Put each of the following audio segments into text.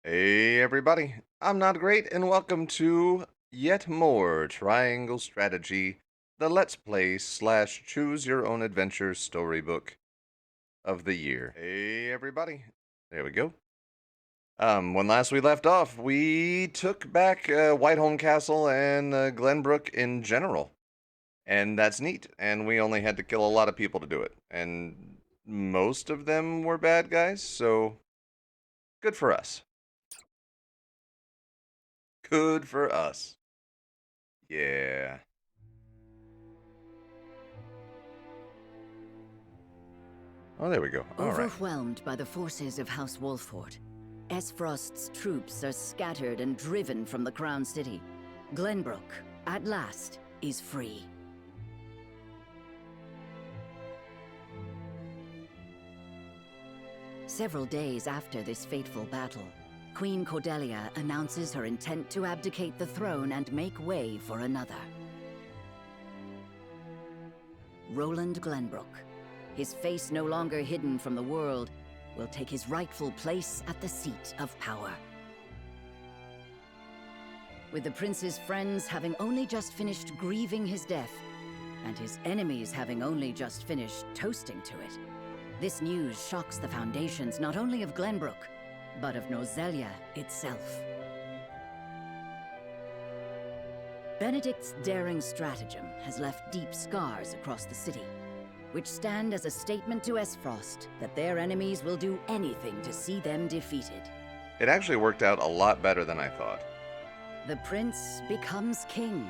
Hey everybody, I'm Not Great, and welcome to yet more Triangle Strategy, the Let's Play slash Choose Your Own Adventure storybook of the year. Hey everybody, there we go. When last we left off, we took back Whiteholm Castle and Glenbrook in general, and that's neat. And we only had to kill a lot of people to do it, and most of them were bad guys, so good for us. Good for us. Yeah. Oh, there we go. All right. Overwhelmed by the forces of House Wolford, Esfrost's troops are scattered and driven from the Crown City. Glenbrook, at last, is free. Several days after this fateful battle, Queen Cordelia announces her intent to abdicate the throne and make way for another. Roland Glenbrook, his face no longer hidden from the world, will take his rightful place at the seat of power. With the prince's friends having only just finished grieving his death, and his enemies having only just finished toasting to it, this news shocks the foundations not only of Glenbrook, but of Nozelia itself. Benedict's daring stratagem has left deep scars across the city, which stand as a statement to Esfrost that their enemies will do anything to see them defeated. It actually worked out a lot better than I thought. The prince becomes king,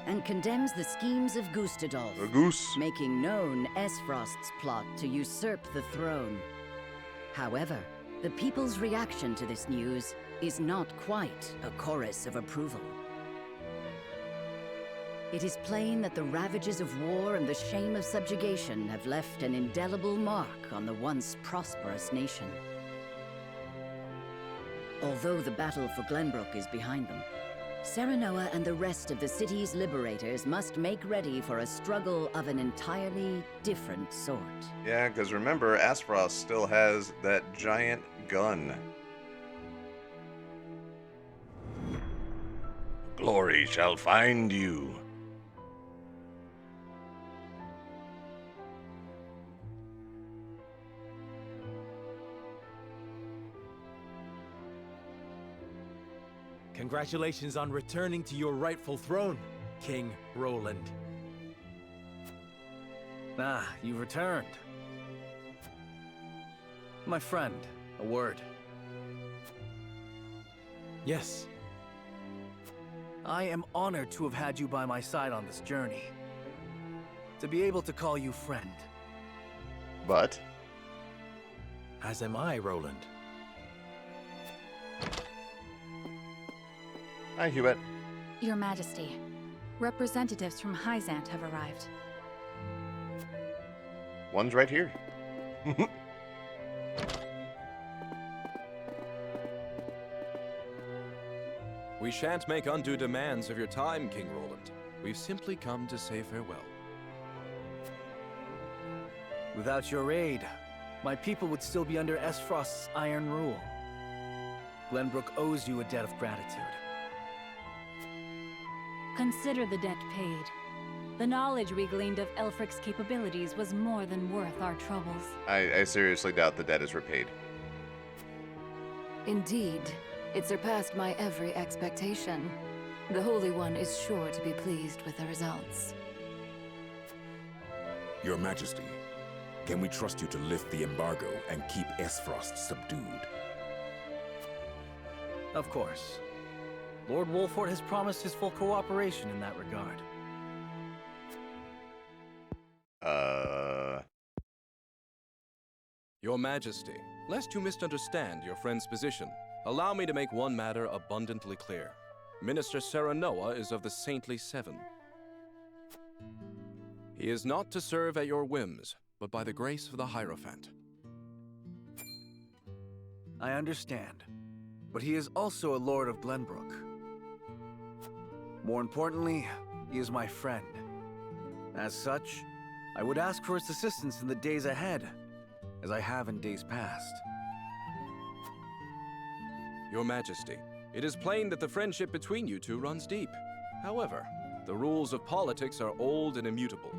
and condemns the schemes of Gustadolf, A goose. making known Esfrost's plot to usurp the throne. However, the people's reaction to this news is not quite a chorus of approval. It is plain that the ravages of war and the shame of subjugation have left an indelible mark on the once prosperous nation. Although the battle for Glenbrook is behind them, Serenoa and the rest of the city's liberators must make ready for a struggle of an entirely different sort. Yeah, because remember, Aspros still has that giant gun. Glory shall find you. Congratulations on returning to your rightful throne, King Roland. Ah, you've returned. My friend, a word. Yes, I am honored to have had you by my side on this journey. To be able to call you friend. But as am I, Roland. hi, Hewitt. Your Majesty, representatives from Hyzant have arrived. One's right here. We shan't make undue demands of your time, King Roland. We've simply come to say farewell. Without your aid, my people would still be under Esfrost's iron rule. Glenbrook owes you a debt of gratitude. Consider the debt paid. The knowledge we gleaned of Elfric's capabilities was more than worth our troubles. I seriously doubt the debt is repaid. Indeed, it surpassed my every expectation. The Holy One is sure to be pleased with the results. Your Majesty, can we trust you to lift the embargo and keep Esfrost subdued? Of course. Lord Wolford has promised his full cooperation in that regard. Your Majesty, lest you misunderstand your friend's position, allow me to make one matter abundantly clear. Minister Serenoa is of the Saintly Seven. He is not to serve at your whims, but by the grace of the Hierophant. I understand, but he is also a Lord of Glenbrook. More importantly, he is my friend. As such, I would ask for his assistance in the days ahead, as I have in days past. Your Majesty, it is plain that the friendship between you two runs deep. However, the rules of politics are old and immutable.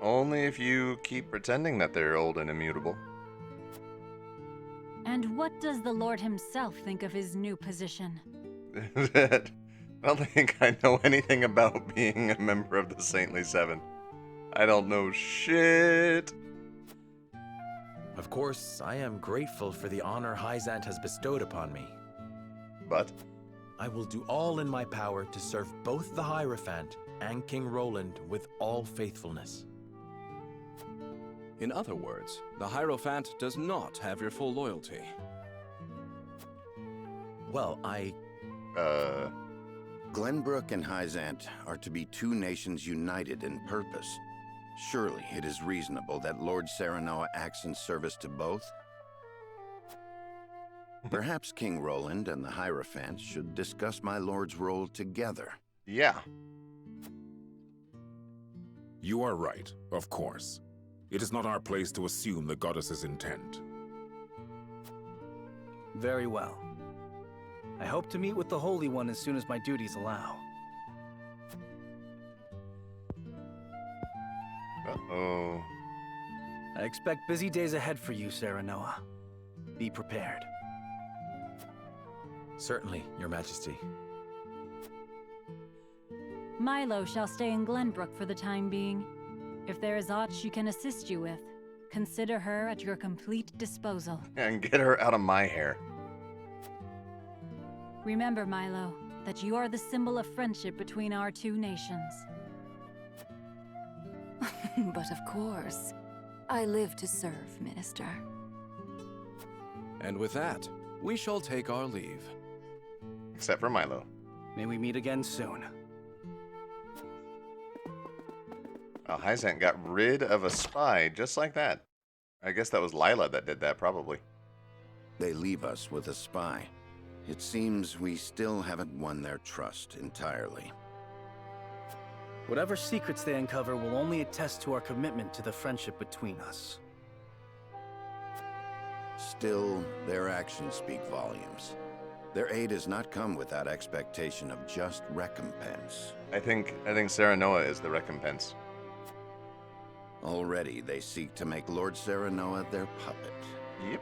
Only if you keep pretending that they're old and immutable. And what does the Lord himself think of his new position? I don't think I know anything about being a member of the Saintly Seven. I don't know shit. Of course, I am grateful for the honor Hyzant has bestowed upon me. But I will do all in my power to serve both the Hierophant and King Roland with all faithfulness. In other words, the Hierophant does not have your full loyalty. Well, Glenbrook and Hyzant are to be two nations united in purpose. Surely it is reasonable that Lord Serenoa acts in service to both? Perhaps King Roland and the Hierophant should discuss my lord's role together. yeah. You are right, of course. It is not our place to assume the goddess's intent. Very well. I hope to meet with the Holy One as soon as my duties allow. Uh-oh. I expect busy days ahead for you, Serenoa. Be prepared. certainly, Your Majesty. Milo shall stay in Glenbrook for the time being. If there is aught she can assist you with, consider her at your complete disposal. And get her out of my hair. Remember, Milo, that you are the symbol of friendship between our two nations. But of course, I live to serve, Minister. And with that, we shall take our leave. Except for Milo. May we meet again soon. Hyzant got rid of a spy just like that. I guess that was Lila that did that, probably. They leave us with a spy. It seems we still haven't won their trust entirely. Whatever secrets they uncover will only attest to our commitment to the friendship between us. Still, their actions speak volumes. Their aid has not come without expectation of just recompense. I think Serenoa is the recompense. Already, they seek to make Lord Serenoa their puppet. Yep.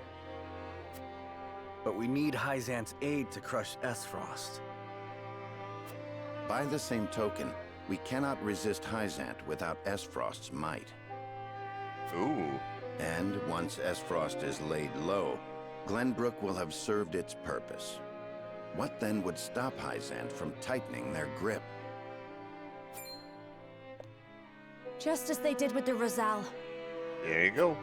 But we need Hyzant's aid to crush Esfrost. By the same token, we cannot resist Hyzant without Esfrost's might. Ooh. And once Esfrost is laid low, Glenbrook will have served its purpose. What then would stop Hyzant from tightening their grip? Just as they did with the Rosal. There you go.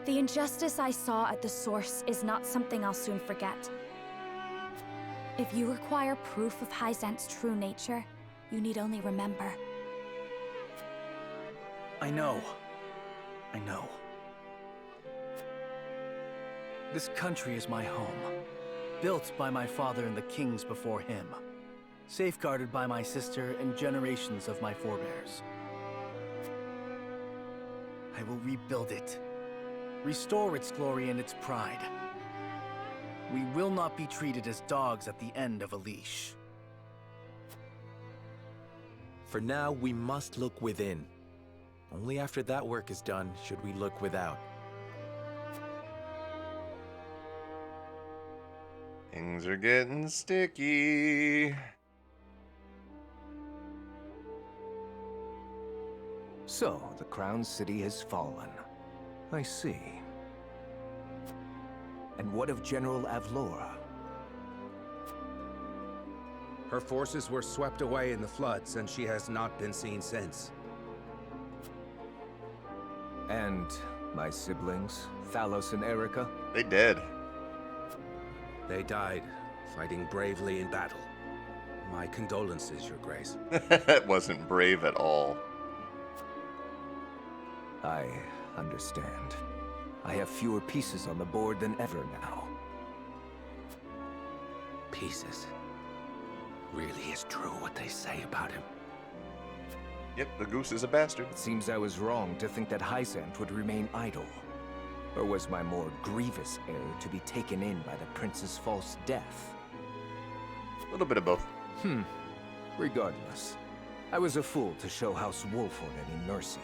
The injustice I saw at the source is not something I'll soon forget. If you require proof of Hyzant's true nature, you need only remember. I know. This country is my home, built by my father and the kings before him, safeguarded by my sister and generations of my forebears. I will rebuild it, restore its glory and its pride. We will not be treated as dogs at the end of a leash. For now, we must look within. Only after that work is done should we look without. Things are getting sticky. So, the Crown City has fallen. I see. And what of General Avlora? Her forces were swept away in the floods, and she has not been seen since. And my siblings, Thalos and Erica? They dead. They died, fighting bravely in battle. My condolences, Your Grace. That wasn't brave at all. I understand. I have fewer pieces on the board than ever now. Pieces. Really is true what they say about him. Yep, the goose is a bastard. It seems I was wrong to think that Hyzant would remain idle. Or was my more grievous error to be taken in by the prince's false death? A little bit of both. Regardless, I was a fool to show House Wolford any mercy.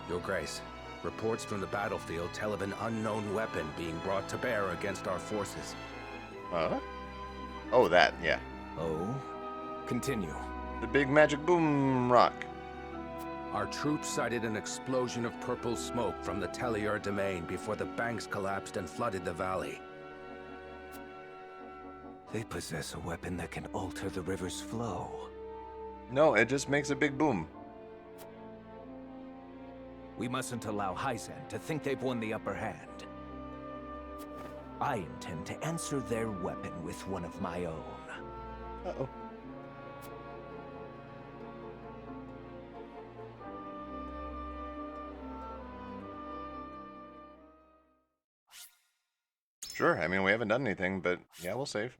Your Grace, reports from the battlefield tell of an unknown weapon being brought to bear against our forces. Huh? Oh, that, yeah. Oh? Continue. The big magic boom rock. Our troops sighted an explosion of purple smoke from the Tellier domain before the banks collapsed and flooded the valley. They possess a weapon that can alter the river's flow. No, it just makes a big boom. We mustn't allow Hyzan to think they've won the upper hand. I intend to answer their weapon with one of my own. Uh-oh. Sure, I mean, we haven't done anything, but yeah, we'll save.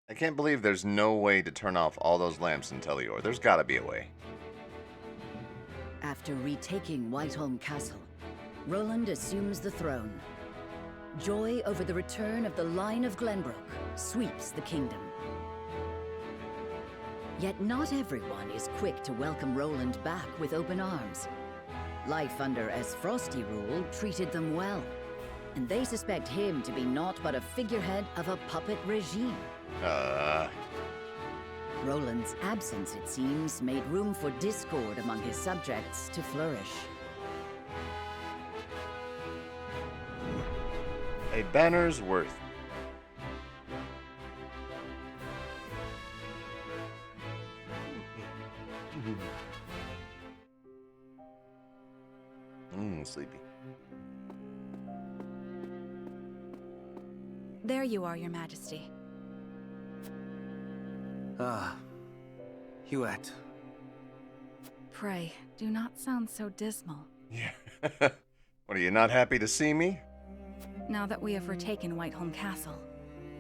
I can't believe there's no way to turn off all those lamps in Tellior. There's gotta be a way. After retaking Whiteholm Castle, Roland assumes the throne. Joy over the return of the line of Glenbrook sweeps the kingdom. Yet not everyone is quick to welcome Roland back with open arms. Life under Frosty rule treated them well, and they suspect him to be naught but a figurehead of a puppet regime. Roland's absence, it seems, made room for discord among his subjects to flourish. A banner's worth. Sleepy. There you are, Your Majesty. Huette. Pray, do not sound so dismal. Yeah. What, are you not happy to see me? Now that we have retaken Whiteholm Castle,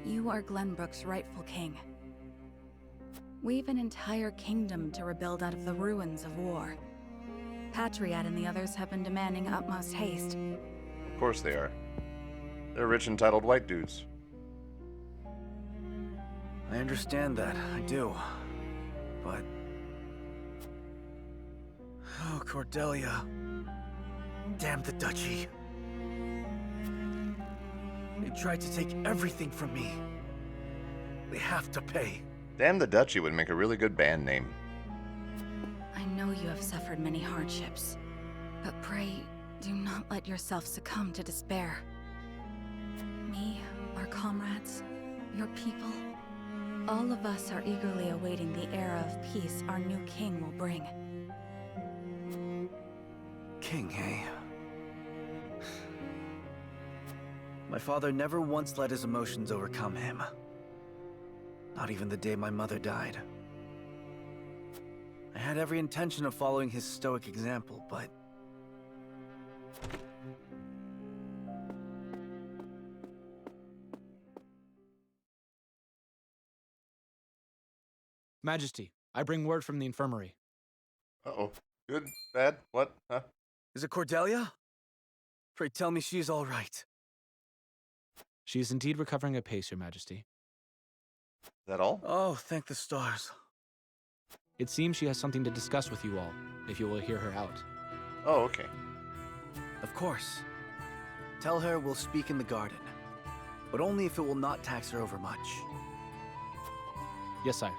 you are Glenbrook's rightful king. We've an entire kingdom to rebuild out of the ruins of war. Patriot and the others have been demanding utmost haste. Of course they are. They're rich, entitled white dudes. I understand that, I do. But... oh, Cordelia. Damn the duchy. They tried to take everything from me. They have to pay. Damn the Duchy would make a really good band name. I know you have suffered many hardships, but pray, do not let yourself succumb to despair. Me, our comrades, your people, all of us are eagerly awaiting the era of peace our new king will bring. King, eh? My father never once let his emotions overcome him. Not even the day my mother died. I had every intention of following his stoic example, but... Majesty, I bring word from the infirmary. Uh-oh. Good? Bad? What? Huh? Is it Cordelia? Pray tell me she's all right. She is indeed recovering apace, Your Majesty. Is that all? Oh, thank the stars. It seems she has something to discuss with you all, if you will hear her out. Oh, okay. Of course. Tell her we'll speak in the garden, but only if it will not tax her over much. Yes, sire.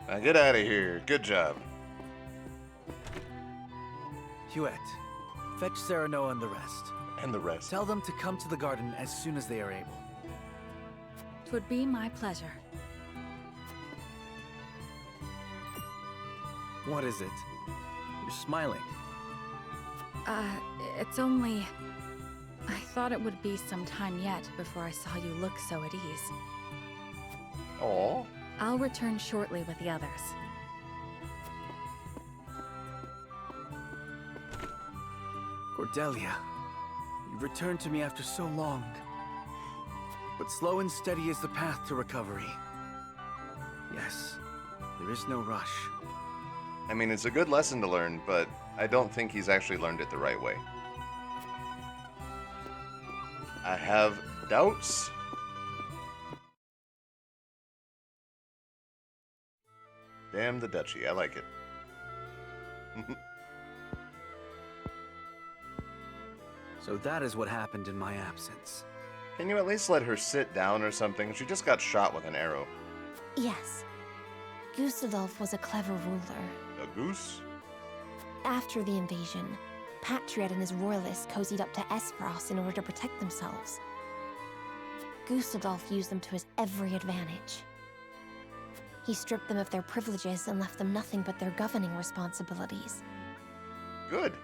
Now get out of here. Good job. Huette, fetch Serenoa and the rest. And the rest. Tell them to come to the garden as soon as they are able. 'Twould be my pleasure. What is it? You're smiling. It's only... I thought it would be some time yet before I saw you look so at ease. Aw. I'll return shortly with the others. Cordelia, you returned to me after so long. But slow and steady is the path to recovery. Yes, there is no rush. I mean, it's a good lesson to learn, but I don't think he's actually learned it the right way. I have doubts. Damn the duchy, I like it. So that is what happened in my absence. Can you at least let her sit down or something? She just got shot with an arrow. Yes. Gustadolf was a clever ruler. A goose? After the invasion, Patriot and his royalists cozied up to Esfrost in order to protect themselves. Gustadolf used them to his every advantage. He stripped them of their privileges and left them nothing but their governing responsibilities. Good.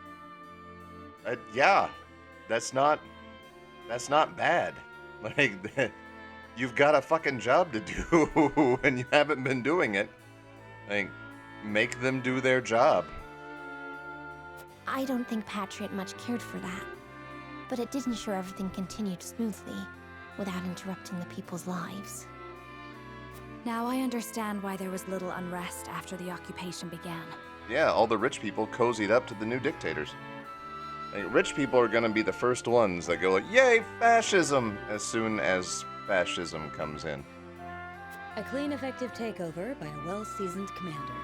Yeah, that's not bad. Like, you've got a fucking job to do, and you haven't been doing it. Like, make them do their job. I don't think Patriot much cared for that, but it did ensure everything continued smoothly, without interrupting the people's lives. Now I understand why there was little unrest after the occupation began. Yeah, all the rich people cozied up to the new dictators. Like, rich people are gonna be the first ones that go like, yay, fascism, as soon as fascism comes in. A clean, effective takeover by a well-seasoned commander.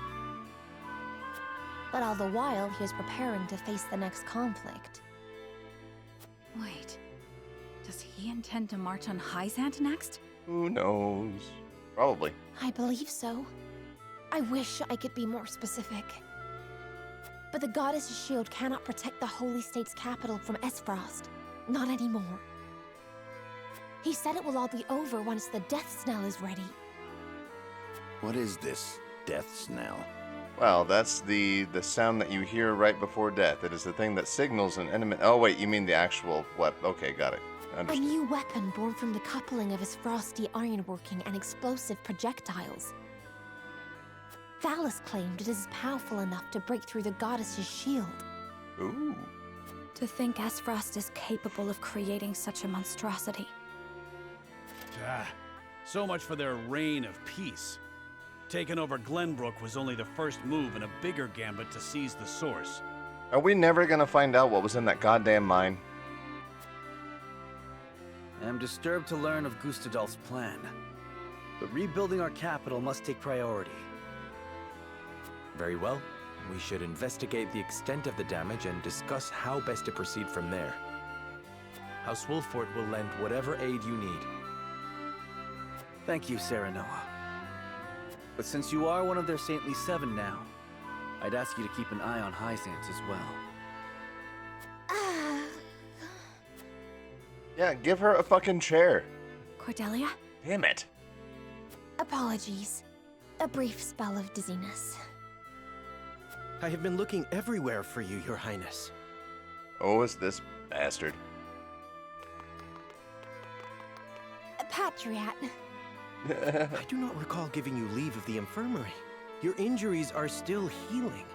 But all the while, he was preparing to face the next conflict. Wait, does he intend to march on Hyzant next? Who knows? Probably. I believe so. I wish I could be more specific. But the Goddess's shield cannot protect the Holy State's capital from Esfrost. Not anymore. He said it will all be over once the death knell is ready. What is this death knell? Well, that's the sound that you hear right before death. It is the thing that signals an enemy. Oh wait, you mean the actual weapon? Okay, got it. A new weapon born from the coupling of his frosty ironworking and explosive projectiles. Thalos claimed it is powerful enough to break through the Goddess's shield. Ooh. To think Esfrost is capable of creating such a monstrosity. So much for their reign of peace. Taking over Glenbrook was only the first move in a bigger gambit to seize the source. Are we never gonna find out what was in that goddamn mine? I am disturbed to learn of Gustadolf's plan. But rebuilding our capital must take priority. Very well. We should investigate the extent of the damage and discuss how best to proceed from there. House Wolfort will lend whatever aid you need. Thank you, Serenoa. But since you are one of their Saintly Seven now, I'd ask you to keep an eye on Hyzant as well. Yeah, give her a fucking chair. Cordelia? Damn it. Apologies. A brief spell of dizziness. I have been looking everywhere for you, Your Highness. Oh, is this bastard. Patriot. I do not recall giving you leave of the infirmary. Your injuries are still healing.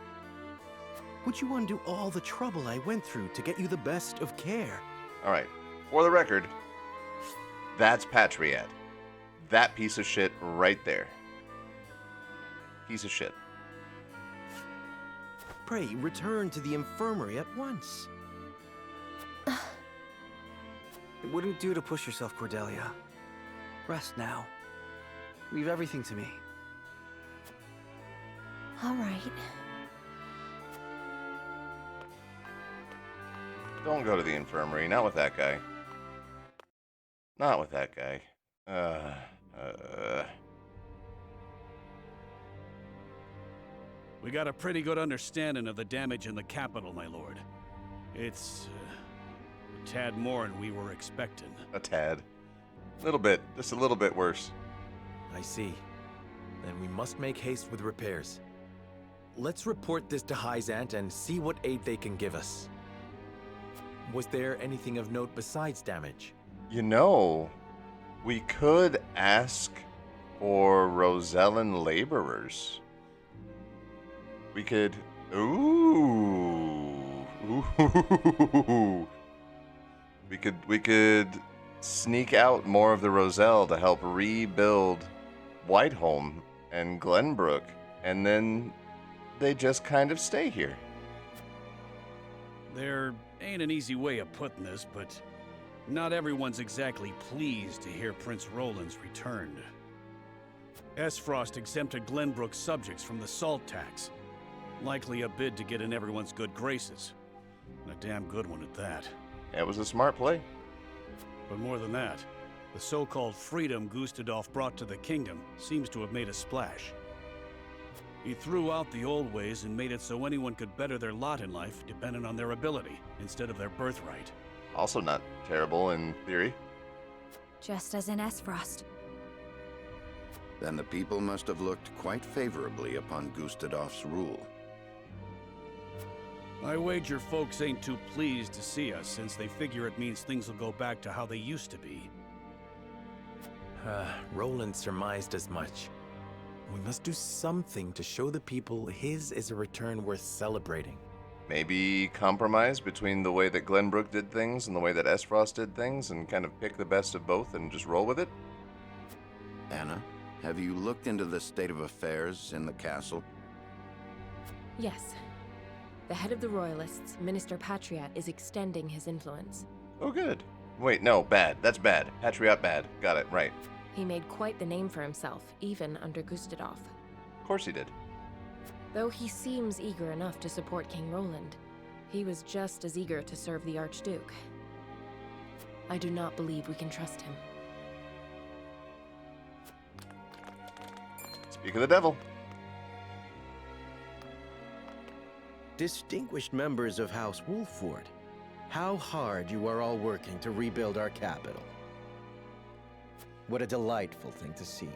Would you undo all the trouble I went through to get you the best of care? Alright, for the record, that's Patriot. That piece of shit right there. Piece of shit. Pray, return to the infirmary at once. It wouldn't do to push yourself, Cordelia. Rest now. Leave everything to me. All right. Don't go to the infirmary, not with that guy. Not with that guy. We got a pretty good understanding of the damage in the capital, my lord. It's a tad more than we were expecting. A tad. A little bit. Just a little bit worse. I see. Then we must make haste with repairs. Let's report this to Hyzant and see what aid they can give us. Was there anything of note besides damage? You know, we could ask for Rosellan laborers. We could... Ooh. Ooh. We could sneak out more of the Roselle to help rebuild Whiteholm and Glenbrook, and then they just kind of stay here. There ain't an easy way of putting this, but not everyone's exactly pleased to hear Prince Roland's returned. Esfrost exempted Glenbrook's subjects from the salt tax. Likely a bid to get in everyone's good graces. And a damn good one at that. It was a smart play. But more than that, the so-called freedom Gustadolf brought to the kingdom seems to have made a splash. He threw out the old ways and made it so anyone could better their lot in life dependent on their ability instead of their birthright. Also not terrible in theory. Just as in Esfrost. Then the people must have looked quite favorably upon Gustadolf's rule. I wager folks ain't too pleased to see us, since they figure it means things will go back to how they used to be. Roland surmised as much. We must do something to show the people his is a return worth celebrating. Maybe compromise between the way that Glenbrook did things and the way that Esfrost did things, and kind of pick the best of both and just roll with it? Anna, have you looked into the state of affairs in the castle? Yes. The head of the Royalists, Minister Patriot, is extending his influence. Oh, good. Wait, no, bad. That's bad. Patriot bad. Got it, right. He made quite the name for himself, even under Gustadolf. Of course he did. Though he seems eager enough to support King Roland, he was just as eager to serve the Archduke. I do not believe we can trust him. Speak of the devil. Distinguished members of House Wolford, how hard you are all working to rebuild our capital. What a delightful thing to see.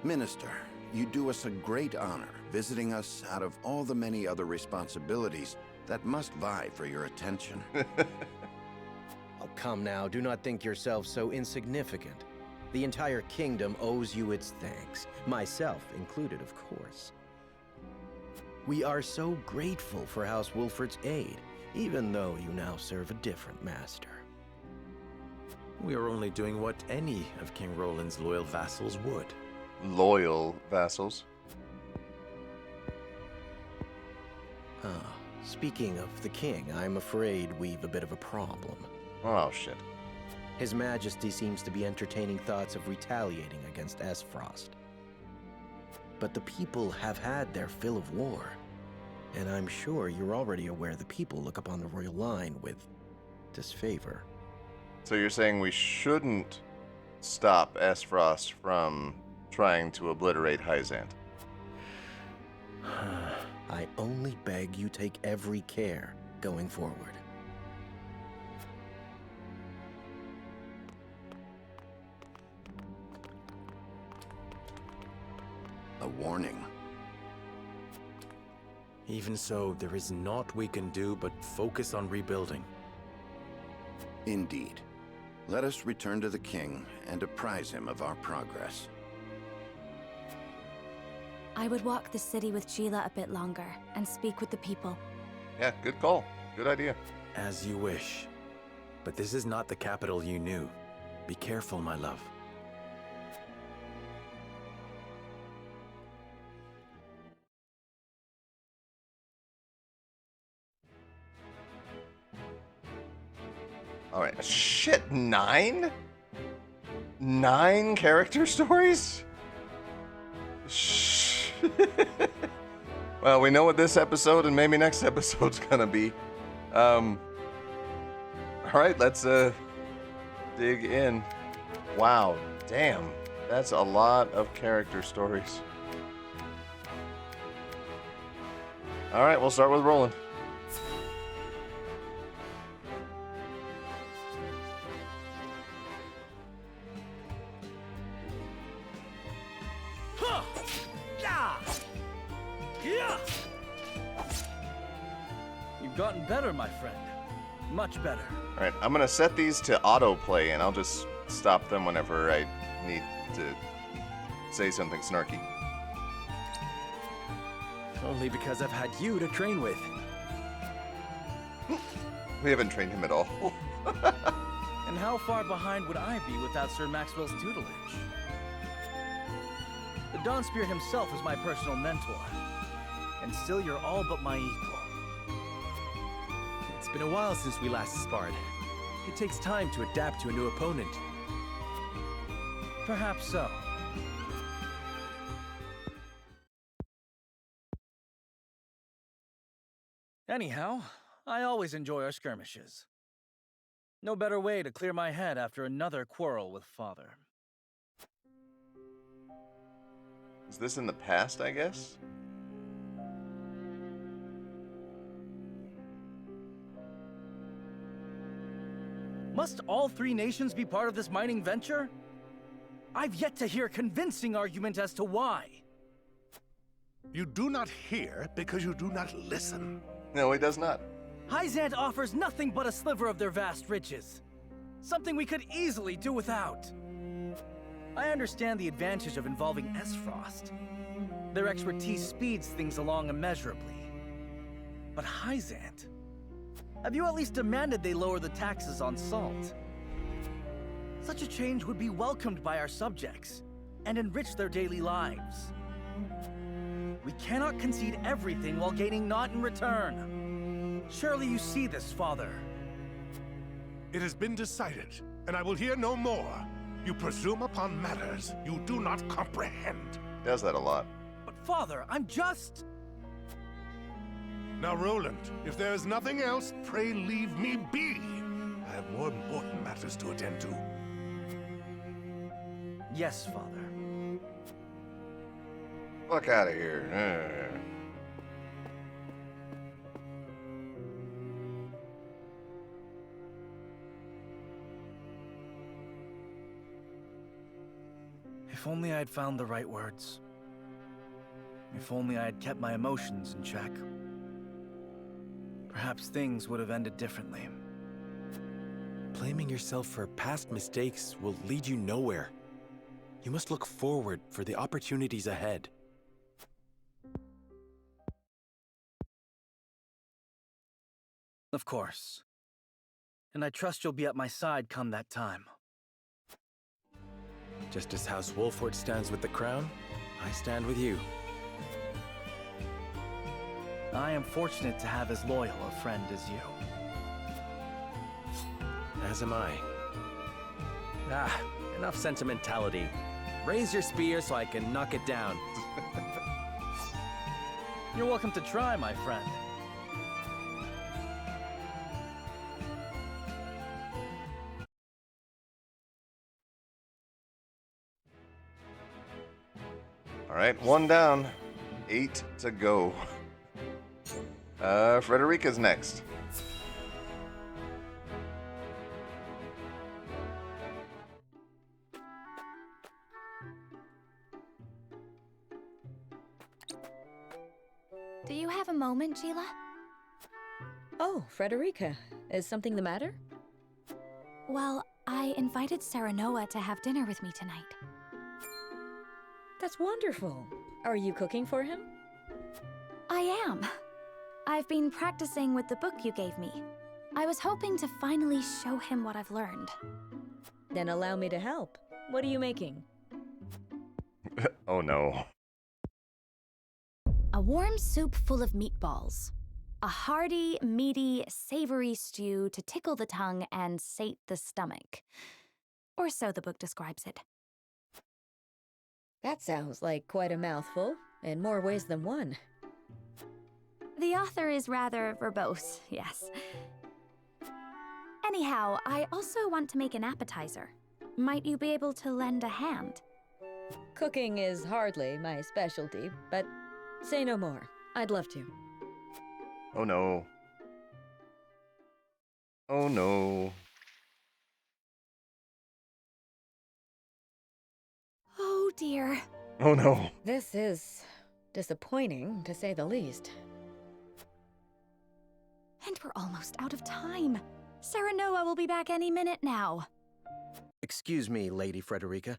Minister, you do us a great honor visiting us out of all the many other responsibilities that must vie for your attention. Oh, come now, do not think yourself so insignificant. The entire kingdom owes you its thanks, myself included, of course. We are so grateful for House Wolford's aid, even though you now serve a different master. We are only doing what any of King Roland's loyal vassals would. Loyal vassals? Speaking of the king, I'm afraid we've a bit of a problem. Oh, shit. His Majesty seems to be entertaining thoughts of retaliating against Esfrost. But the people have had their fill of war, and I'm sure you're already aware the people look upon the royal line with disfavor. So you're saying we shouldn't stop Esfrost from trying to obliterate Hyzant? I only beg you take every care going forward. A warning. Even so, there is naught we can do but focus on rebuilding. Indeed. Let us return to the king and apprise him of our progress. I would walk the city with Sheila a bit longer and speak with the people. Yeah, good call. Good idea. As you wish. But this is not the capital you knew. Be careful, my love. Alright, shit, 9? 9 character stories? Shh. Well, we know what this episode and maybe next episode's gonna be. Alright, let's dig in. Wow, damn. That's a lot of character stories. Alright, we'll start with Roland. You've gotten better, my friend. Much better. Alright, I'm gonna set these to autoplay and I'll just stop them whenever I need to say something snarky. Only because I've had you to train with. We haven't trained him at all. And And how far behind would I be without Sir Maxwell's tutelage? The Dawnspear himself is my personal mentor. And still you're all but my equal. It's been a while since we last sparred. It takes time to adapt to a new opponent. Perhaps so. Anyhow, I always enjoy our skirmishes. No better way to clear my head after another quarrel with Father. Is this in the past, I guess? Must all three nations be part of this mining venture? I've yet to hear a convincing argument as to why. You do not hear because you do not listen. No, he does not. Hyzant offers nothing but a sliver of their vast riches. Something we could easily do without. I understand the advantage of involving Esfrost. Their expertise speeds things along immeasurably. But Hyzant? Have you at least demanded they lower the taxes on salt? Such a change would be welcomed by our subjects and enrich their daily lives. We cannot concede everything while gaining naught in return. Surely you see this, Father. It has been decided, and I will hear no more. You presume upon matters you do not comprehend. He does that a lot. But Father, I'm just... Now, Roland, if there is nothing else, pray leave me be. I have more important matters to attend to. Yes, Father. Fuck out of here. If only I had found the right words. If only I had kept my emotions in check. Perhaps things would have ended differently. Blaming yourself for past mistakes will lead you nowhere. You must look forward for the opportunities ahead. Of course. And I trust you'll be at my side come that time. Just as House Wolford stands with the crown, I stand with you. I am fortunate to have as loyal a friend as you. As am I. Ah, enough sentimentality. Raise your spear so I can knock it down. You're welcome to try, my friend. All right, 1 down, 8 to go. Frederica's next. Do you have a moment, Sheila? Oh, Frederica. Is something the matter? Well, I invited Serenoa to have dinner with me tonight. That's wonderful. Are you cooking for him? I am. I've been practicing with the book you gave me. I was hoping to finally show him what I've learned. Then allow me to help. What are you making? Oh no. A warm soup full of meatballs. A hearty, meaty, savory stew to tickle the tongue and sate the stomach. Or so the book describes it. That sounds like quite a mouthful, in more ways than one. The author is rather verbose, yes. Anyhow, I also want to make an appetizer. Might you be able to lend a hand? Cooking is hardly my specialty, but say no more. I'd love to. Oh no. Oh no. Oh dear. Oh no. This is disappointing, to say the least. And we're almost out of time. Serenoa will be back any minute now. Excuse me, Lady Frederica.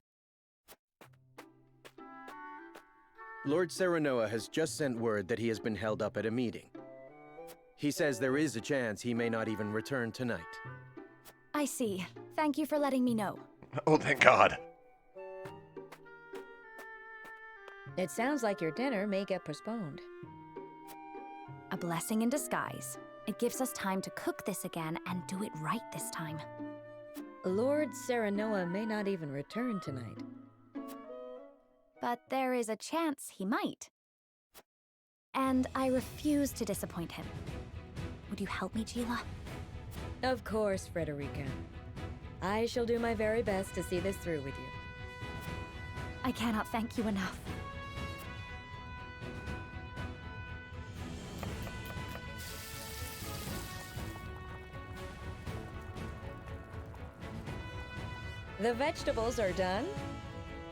Lord Serenoa has just sent word that he has been held up at a meeting. He says there is a chance he may not even return tonight. I see. Thank you for letting me know. Oh, thank God. It sounds like your dinner may get postponed. A blessing in disguise. It gives us time to cook this again and do it right this time. Lord Serenoa may not even return tonight. But there is a chance he might. And I refuse to disappoint him. Would you help me, Gila? Of course, Frederica. I shall do my very best to see this through with you. I cannot thank you enough. The vegetables are done,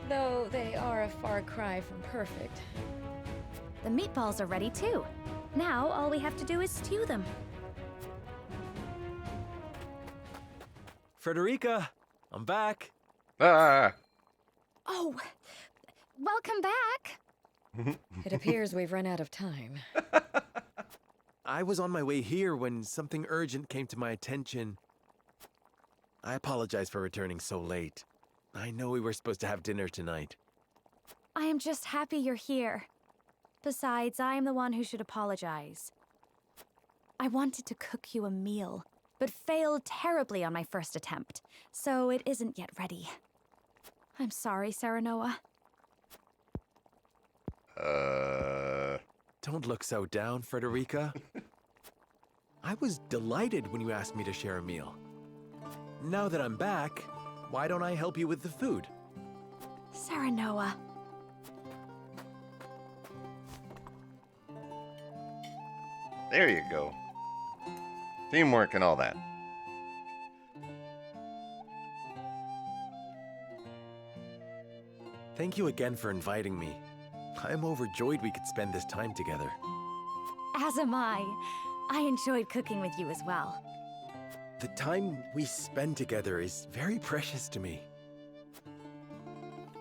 though they are a far cry from perfect. The meatballs are ready too. Now all we have to do is stew them. Frederica, I'm back. Ah! Oh, welcome back. It appears we've run out of time. I was on my way here when something urgent came to my attention. I apologize for returning so late. I know we were supposed to have dinner tonight. I am just happy you're here. Besides, I am the one who should apologize. I wanted to cook you a meal, but failed terribly on my first attempt, so it isn't yet ready. I'm sorry, Serenoa. Don't look so down, Frederica. I was delighted when you asked me to share a meal. Now that I'm back, why don't I help you with the food? Serenoa. There you go. Teamwork and all that. Thank you again for inviting me. I'm overjoyed we could spend this time together. As am I. I enjoyed cooking with you as well. The time we spend together is very precious to me.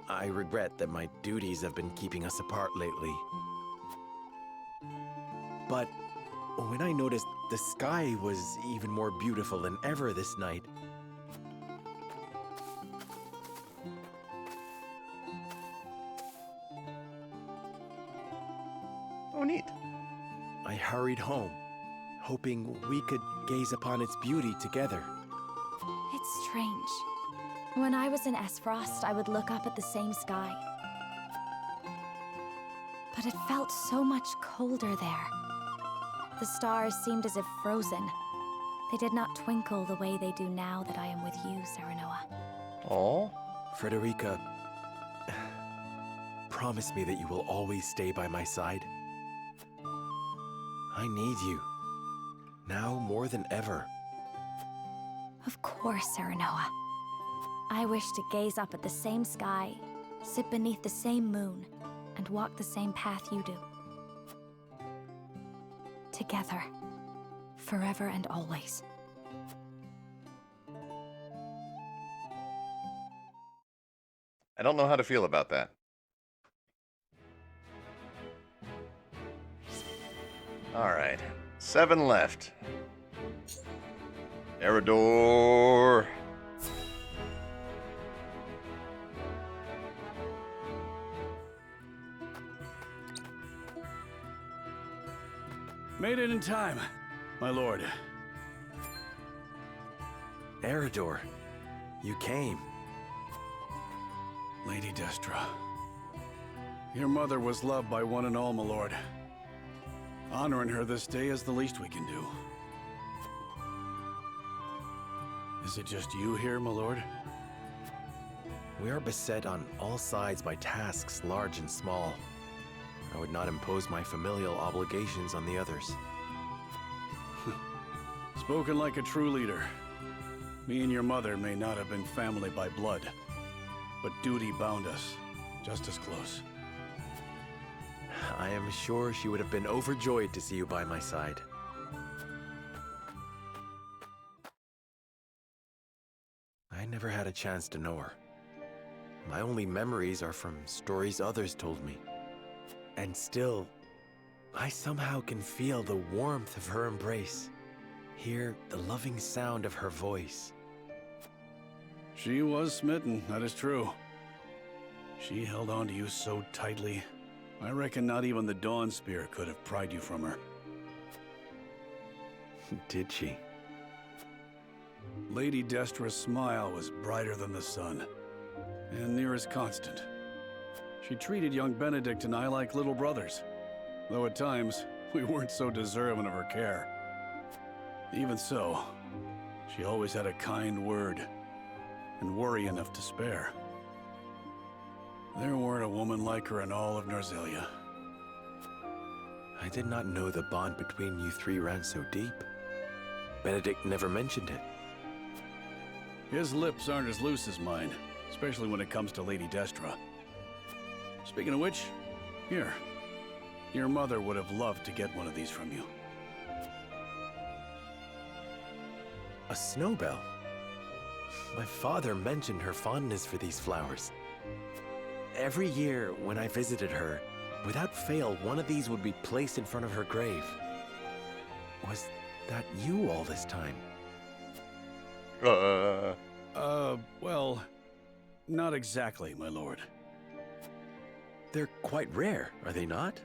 I regret that my duties have been keeping us apart lately. But when I noticed the sky was even more beautiful than ever this night, oh, neat. I hurried home, hoping we could gaze upon its beauty together. It's strange. When I was in Esfrost, I would look up at the same sky. But it felt so much colder there. The stars seemed as if frozen. They did not twinkle the way they do now that I am with you, Serenoa. Oh, Frederica, promise me that you will always stay by my side. I need you, now more than ever. Of course, Serenoa. I wish to gaze up at the same sky, sit beneath the same moon, and walk the same path you do. Together, forever and always. I don't know how to feel about that. Alright, 7 left. Eridor. Made it in time, my lord. Eridor, you came. Lady Destra. Your mother was loved by one and all, my lord. Honoring her this day is the least we can do. Is it just you here, my lord? We are beset on all sides by tasks large and small. I would not impose my familial obligations on the others. Spoken like a true leader. Me and your mother may not have been family by blood, but duty bound us just as close. I am sure she would have been overjoyed to see you by my side. I never had a chance to know her. My only memories are from stories others told me. And still, I somehow can feel the warmth of her embrace, hear the loving sound of her voice. She was smitten, that is true. She held on to you so tightly. I reckon not even the Dawn Spear could have pried you from her. Did she? Lady Destra's smile was brighter than the sun, and near as constant. She treated young Benedict and I like little brothers, though at times we weren't so deserving of her care. Even so, she always had a kind word, and worry enough to spare. There weren't a woman like her in all of Narzelia. I did not know the bond between you three ran so deep. Benedict never mentioned it. His lips aren't as loose as mine, especially when it comes to Lady Destra. Speaking of which, here. Your mother would have loved to get one of these from you. A snowbell? My father mentioned her fondness for these flowers. Every year when I visited her, without fail, one of these would be placed in front of her grave. Was that you all this time? Well, not exactly, my lord. They're quite rare, are they not?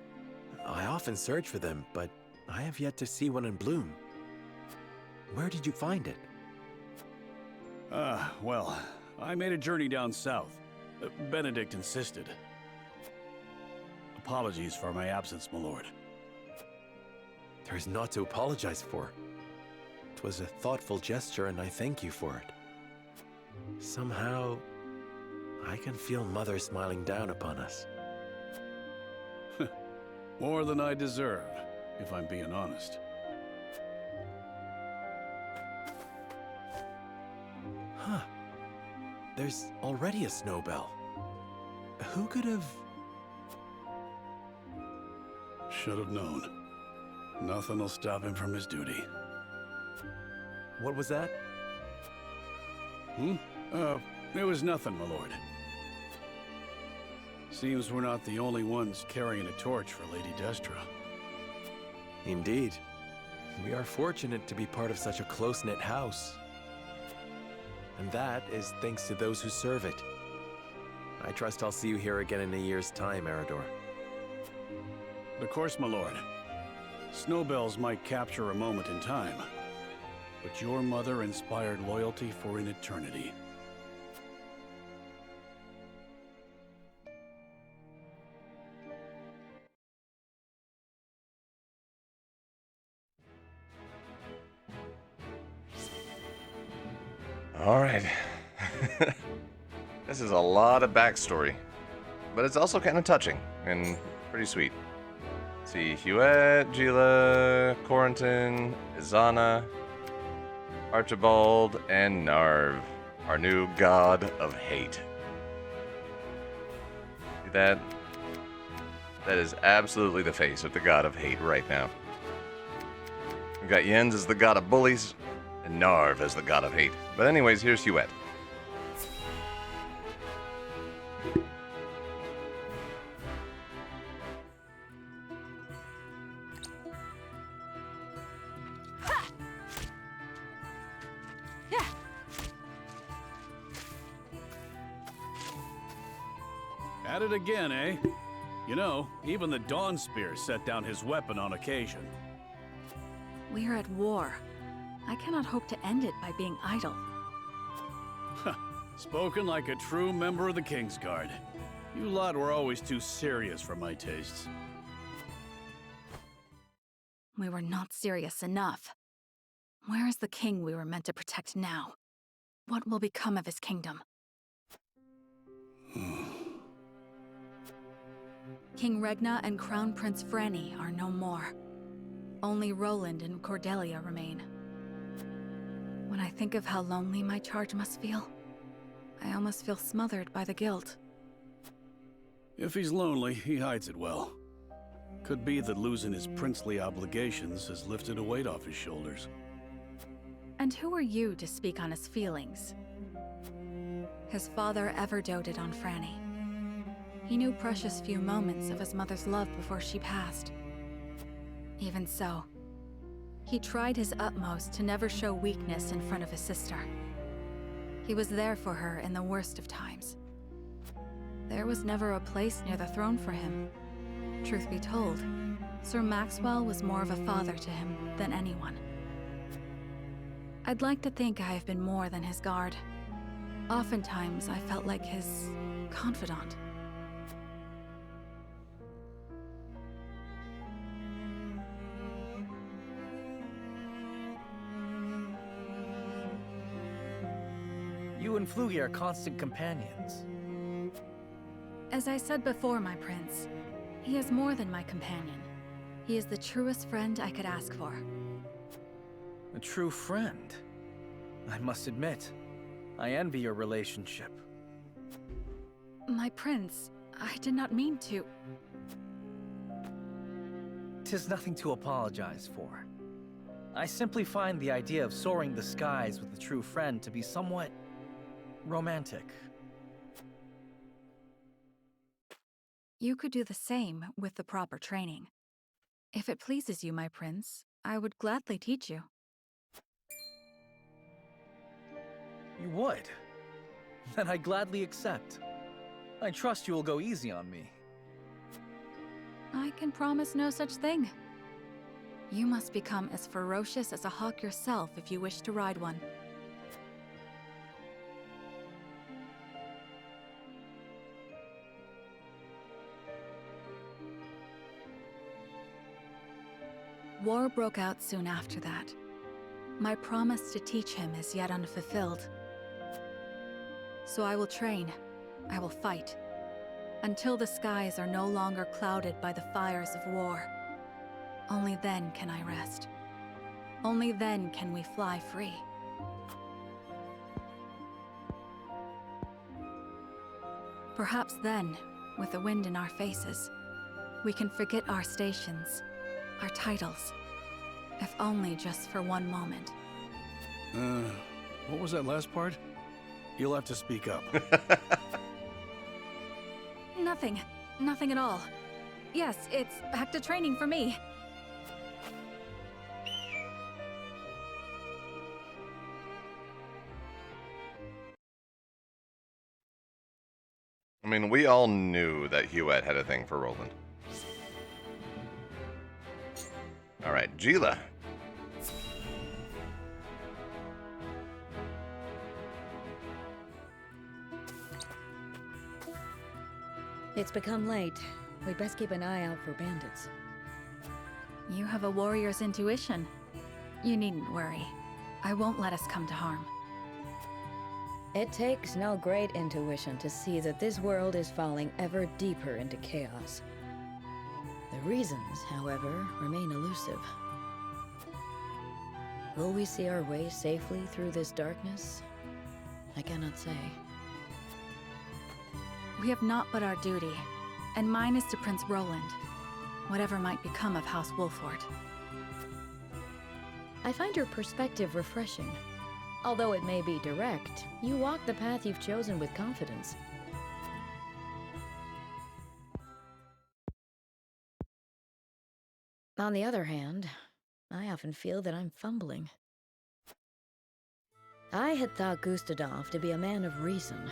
I often search for them, but I have yet to see one in bloom. Where did you find it? Well, I made a journey down south. Benedict insisted. Apologies for my absence, my lord. There is naught to apologize for. It was a thoughtful gesture, and I thank you for it. Somehow, I can feel Mother smiling down upon us. More than I deserve, if I'm being honest. Huh. There's already a snowbell. Who could have... Should have known. Nothing will stop him from his duty. What was that? It was nothing, my lord. Seems we're not the only ones carrying a torch for Lady Destra. Indeed. We are fortunate to be part of such a close-knit house. And that is thanks to those who serve it. I trust I'll see you here again in a year's time, Eridor. Of course, my lord. Snowbells might capture a moment in time, but your mother inspired loyalty for an eternity. All right. This is a lot of backstory, but it's also kind of touching and pretty sweet. Let's see, Huette, Gila, Corentin, Izana, Archibald, and Narv, our new god of hate. See that? That is absolutely the face of the god of hate right now. We've got Jens as the god of bullies, and Narv as the god of hate. But anyways, here's Huette. At it again, eh? You know, even the Dawn Spear set down his weapon on occasion. We are at war. I cannot hope to end it by being idle. Spoken like a true member of the Kingsguard. You lot were always too serious for my tastes. We were not serious enough. Where is the king we were meant to protect now? What will become of his kingdom? King Regna and Crown Prince Franny are no more. Only Roland and Cordelia remain. When I think of how lonely my charge must feel, I almost feel smothered by the guilt. If he's lonely, he hides it well. Could be that losing his princely obligations has lifted a weight off his shoulders. And who are you to speak on his feelings? His father ever doted on Franny. He knew precious few moments of his mother's love before she passed. Even so, he tried his utmost to never show weakness in front of his sister. He was there for her in the worst of times. There was never a place near the throne for him. Truth be told, Sir Maxwell was more of a father to him than anyone. I'd like to think I have been more than his guard. Oftentimes, I felt like his confidant. You and Flugy are constant companions. As I said before, my prince, he is more than my companion. He is the truest friend I could ask for. A true friend? I must admit, I envy your relationship. My prince, I did not mean to. 'Tis nothing to apologize for. I simply find the idea of soaring the skies with a true friend to be somewhat romantic. You could do the same with the proper training. If it pleases you, my prince, I would gladly teach you. You would? Then I gladly accept. I trust you will go easy on me. I can promise no such thing. You must become as ferocious as a hawk yourself if you wish to ride one. War broke out soon after that. My promise to teach him is yet unfulfilled. So I will train, I will fight, until the skies are no longer clouded by the fires of war. Only then can I rest. Only then can we fly free. Perhaps then, with the wind in our faces, we can forget our stations, our titles, if only just for one moment. What was that last part? You'll have to speak up. Nothing. Nothing at all. Yes, it's back to training for me. I mean, we all knew that Hewitt had a thing for Roland. Alright, Gila. It's become late. We'd best keep an eye out for bandits. You have a warrior's intuition. You needn't worry. I won't let us come to harm. It takes no great intuition to see that this world is falling ever deeper into chaos. The reasons, however, remain elusive. Will we see our way safely through this darkness? I cannot say. We have naught but our duty, and mine is to Prince Roland, whatever might become of House Wolford. I find your perspective refreshing. Although it may be direct, you walk the path you've chosen with confidence. On the other hand, I often feel that I'm fumbling. I had thought Gustadolf to be a man of reason,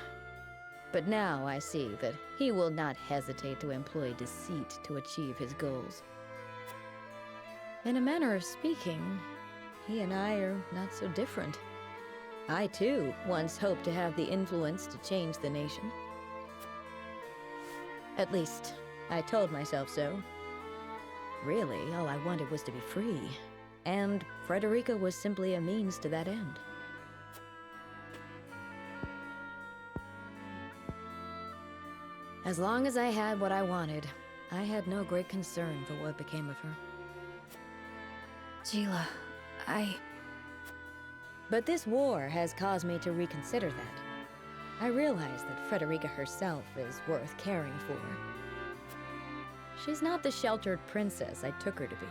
but now I see that he will not hesitate to employ deceit to achieve his goals. In a manner of speaking, he and I are not so different. I, too, once hoped to have the influence to change the nation. At least, I told myself so. Really, all I wanted was to be free, and Frederica was simply a means to that end. As long as I had what I wanted, I had no great concern for what became of her. Gila, But this war has caused me to reconsider that. I realize that Frederica herself is worth caring for. She's not the sheltered princess I took her to be.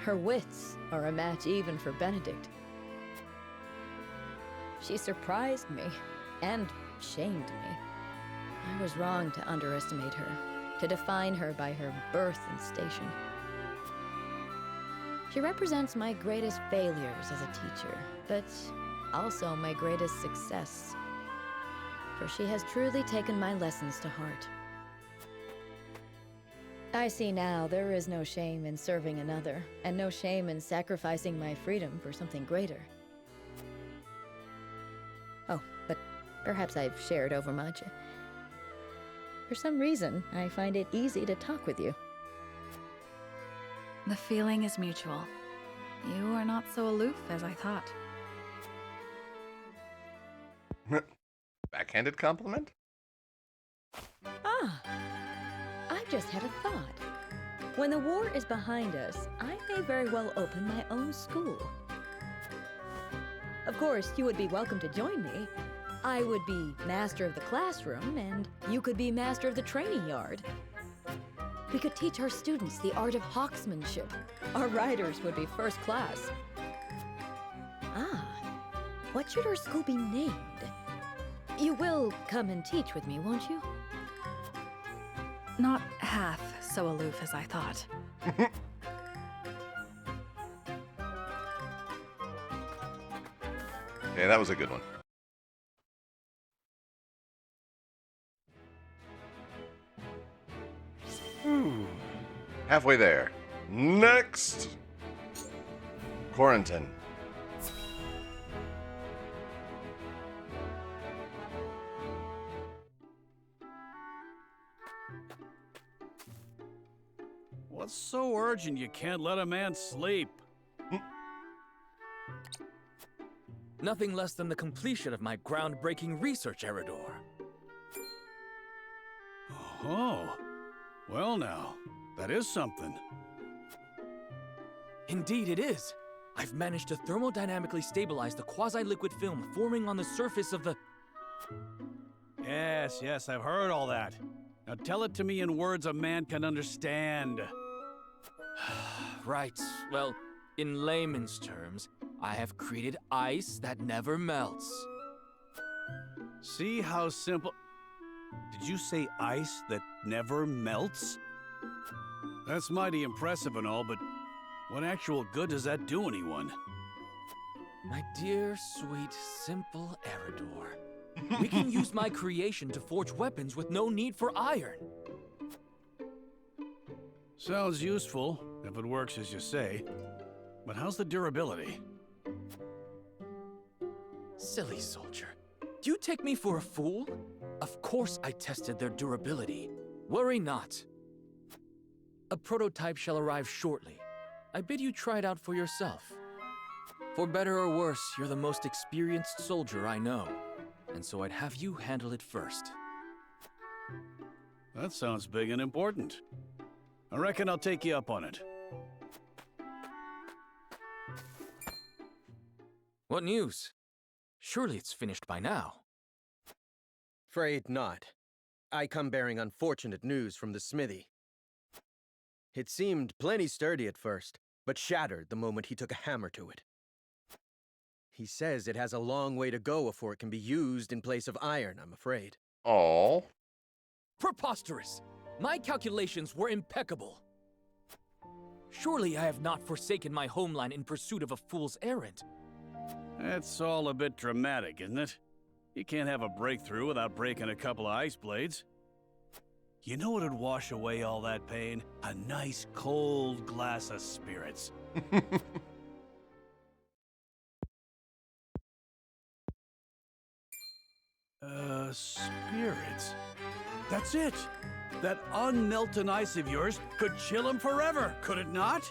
Her wits are a match even for Benedict. She surprised me, and shamed me. I was wrong to underestimate her, to define her by her birth and station. She represents my greatest failures as a teacher, but also my greatest success. For she has truly taken my lessons to heart. I see now there is no shame in serving another, and no shame in sacrificing my freedom for something greater. Oh, but perhaps I've shared overmuch. For some reason, I find it easy to talk with you. The feeling is mutual. You are not so aloof as I thought. Backhanded compliment? Ah, I've just had a thought. When the war is behind us, I may very well open my own school. Of course, you would be welcome to join me. I would be master of the classroom, and you could be master of the training yard. We could teach our students the art of hawksmanship. Our riders would be first class. Ah, what should our school be named? You will come and teach with me, won't you? Not half so aloof as I thought. Okay, that was a good one. Halfway there. Next! Quarantine. What's so urgent you can't let a man sleep? Nothing less than the completion of my groundbreaking research, Eridor. Oh, well now, that is something. Indeed it is. I've managed to thermodynamically stabilize the quasi-liquid film forming on the surface of the... Yes, I've heard all that. Now tell it to me in words a man can understand. Right. Well, in layman's terms, I have created ice that never melts. See how simple... Did you say ice that never melts? That's mighty impressive and all, but what actual good does that do anyone? My dear, sweet, simple Eridor. We can use my creation to forge weapons with no need for iron. Sounds useful, if it works as you say. But how's the durability? Silly soldier. Do you take me for a fool? Of course I tested their durability. Worry not. A prototype shall arrive shortly. I bid you try it out for yourself. For better or worse, you're the most experienced soldier I know. And so I'd have you handle it first. That sounds big and important. I reckon I'll take you up on it. What news? Surely it's finished by now. Afraid not. I come bearing unfortunate news from the smithy. It seemed plenty sturdy at first, but shattered the moment he took a hammer to it. He says it has a long way to go before it can be used in place of iron, I'm afraid. Aww. Preposterous! My calculations were impeccable. Surely I have not forsaken my homeland in pursuit of a fool's errand. That's all a bit dramatic, isn't it? You can't have a breakthrough without breaking a couple of ice blades. You know what would wash away all that pain? A nice cold glass of spirits. Spirits? That's it! That unmelted ice of yours could chill him forever, could it not?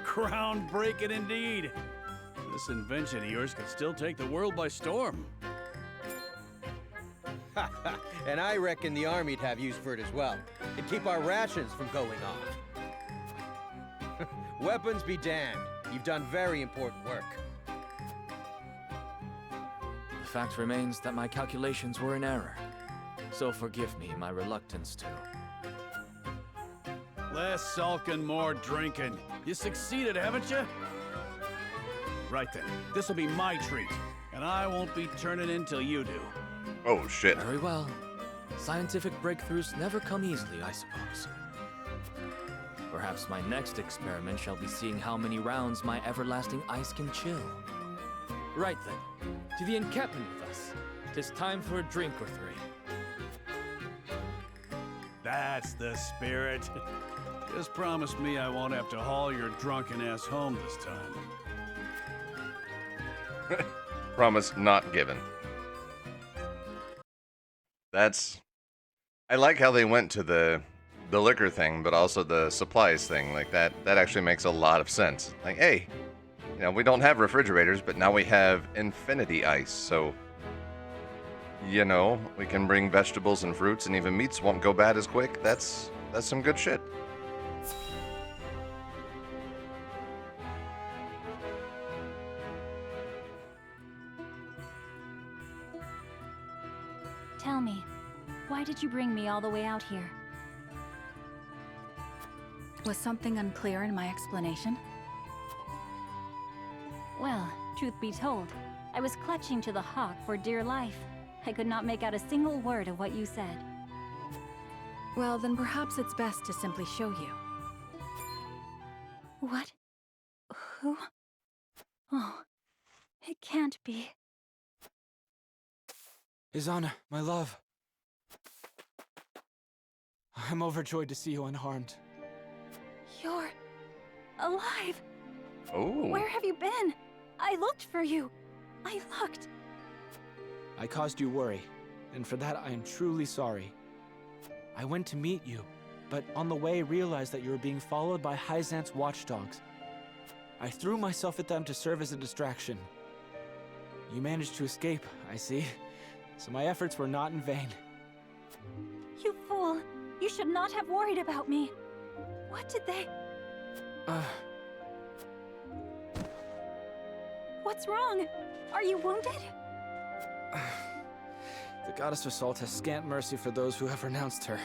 Groundbreaking indeed. This invention of yours could still take the world by storm. And I reckon the army'd have use for it as well. It'd keep our rations from going off. Weapons be damned. You've done very important work. The fact remains that my calculations were in error. So forgive me my reluctance to. Less sulking, more drinking. You succeeded, haven't you? Right then, this'll be my treat, and I won't be turning in till you do. Oh, shit. Very well. Scientific breakthroughs never come easily, I suppose. Perhaps my next experiment shall be seeing how many rounds my everlasting ice can chill. Right then. To the encampment with us. 'Tis time for a drink or three. That's the spirit. Just promise me I won't have to haul your drunken ass home this time. Promise not given. I like how they went to the liquor thing, but also the supplies thing. Like that actually makes a lot of sense. Like, hey, we don't have refrigerators, but now we have infinity ice, so we can bring vegetables and fruits, and even meats won't go bad as quick. That's some good shit. Tell me, why did you bring me all the way out here? Was something unclear in my explanation? Well, truth be told, I was clutching to the hawk for dear life. I could not make out a single word of what you said. Well, then perhaps it's best to simply show you. What? Who? Oh, it can't be. Izana, my love. I'm overjoyed to see you unharmed. You're alive. Oh. Where have you been? I looked for you. I looked. I caused you worry, and for that I am truly sorry. I went to meet you, but on the way realized that you were being followed by Hyzant's watchdogs. I threw myself at them to serve as a distraction. You managed to escape, I see, so my efforts were not in vain. You fool! You should not have worried about me. What did they... What's wrong? Are you wounded? The goddess of salt has scant mercy for those who have renounced her.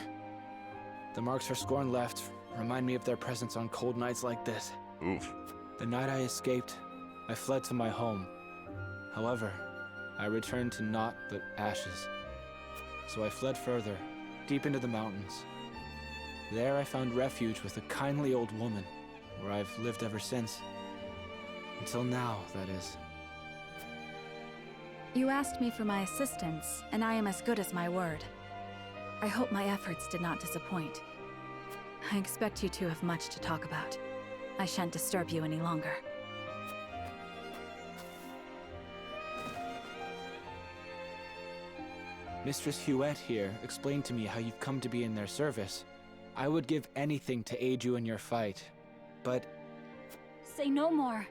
The marks her scorn left remind me of their presence on cold nights like this. Oof. The night I escaped, I fled to my home. However, I returned to naught but ashes. So I fled further, deep into the mountains. There I found refuge with a kindly old woman, where I've lived ever since. Until now, that is. You asked me for my assistance, and I am as good as my word. I hope my efforts did not disappoint. I expect you two have much to talk about. I shan't disturb you any longer. Mistress Huette here explained to me how you've come to be in their service. I would give anything to aid you in your fight, but... Say no more.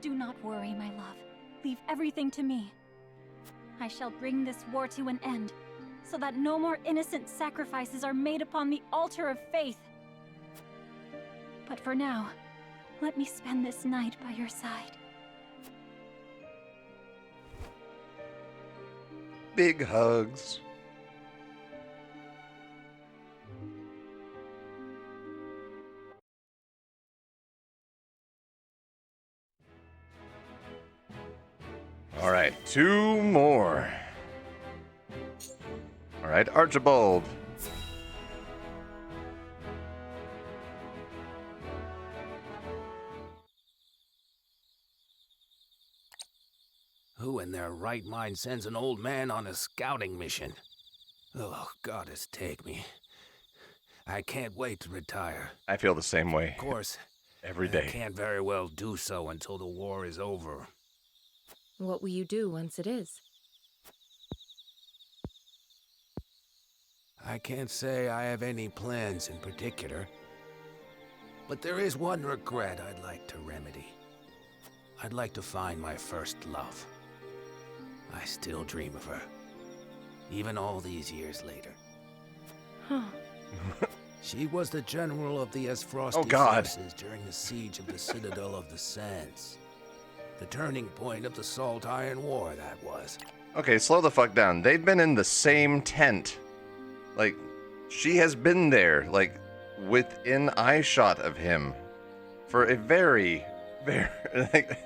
Do not worry, my love. Leave everything to me. I shall bring this war to an end, so that no more innocent sacrifices are made upon the altar of faith. But for now, let me spend this night by your side. Big hugs. All right, 2 more. All right, Archibald. Who in their right mind sends an old man on a scouting mission? Oh, goddess, take me. I can't wait to retire. I feel the same way. Of course. Every day. I can't very well do so until the war is over. What will you do once it is? I can't say I have any plans in particular. But there is one regret I'd like to remedy. I'd like to find my first love. I still dream of her, even all these years later. Huh. She was the general of the Esfrosti forces during the siege of the Citadel of the Sands. The turning point of the Salt Iron War, that was. Okay, slow the fuck down. They've been in the same tent. Like, she has been there, like, within eyeshot of him for a very, like,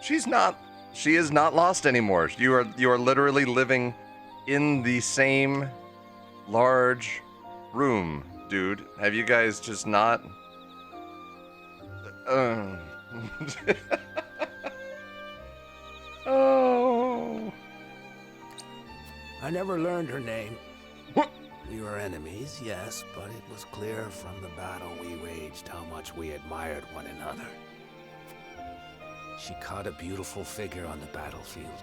she is not lost anymore. You are literally living in the same large room, dude. Have you guys just not Oh. I never learned her name. We were enemies, yes, but it was clear from the battle we waged how much we admired one another. She caught a beautiful figure on the battlefield.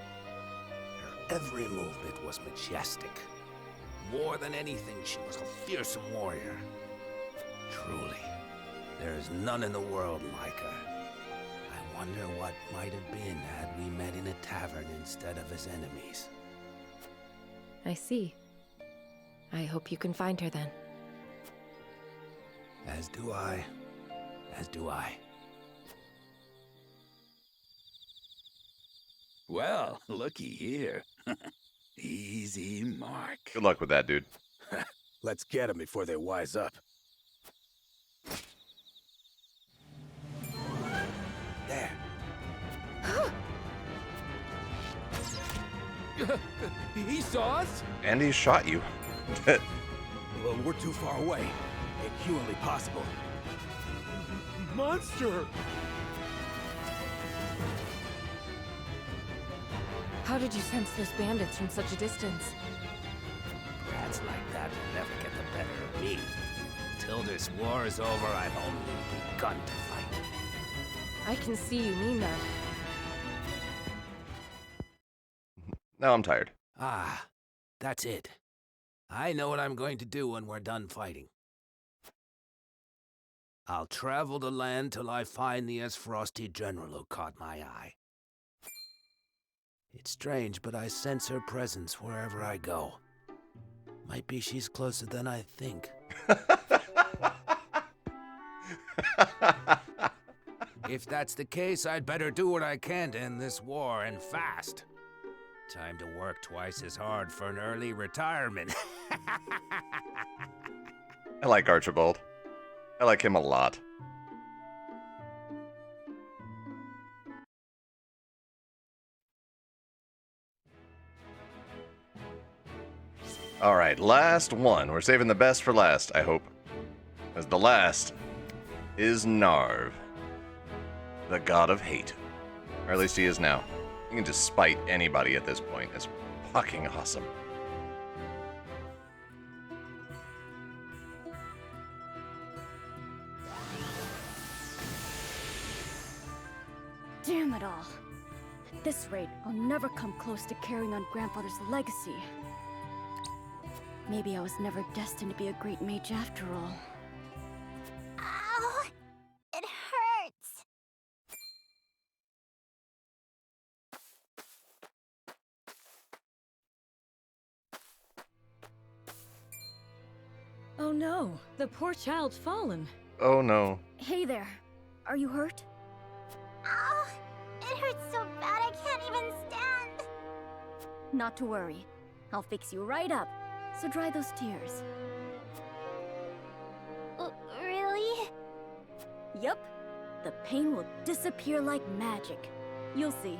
Her every movement was majestic. More than anything, she was a fearsome warrior. Truly, there is none in the world like her. I wonder what might have been had we met in a tavern instead of as enemies. I see. I hope you can find her then. As do I. As do I. Well, looky here. Easy mark. Good luck with that, dude. Let's get them before they wise up. There. He saw us? And he shot you. Well, we're too far away. Humanly possible. Monster! How did you sense those bandits from such a distance? Rats like that will never get the better of me. Till this war is over, I've only begun to fight. I can see you mean that. Now I'm tired. Ah, that's it. I know what I'm going to do when we're done fighting. I'll travel the land till I find the Frosty general who caught my eye. It's strange, but I sense her presence wherever I go. Might be she's closer than I think. If that's the case, I'd better do what I can to end this war, and fast. Time to work twice as hard for an early retirement. I like Archibald. I like him a lot. Alright, last one. We're saving the best for last, I hope. As the last is Narv, the god of hate. Or at least he is now. You can just spite anybody at this point. It's fucking awesome. Damn it all. At this rate, I'll never come close to carrying on Grandfather's legacy. Maybe I was never destined to be a great mage after all. Ow! It hurts! Oh no, the poor child's fallen. Oh no. Hey there, are you hurt? Ow! It hurts so bad I can't even stand! Not to worry. I'll fix you right up. So dry those tears. Really? Yup. The pain will disappear like magic. You'll see.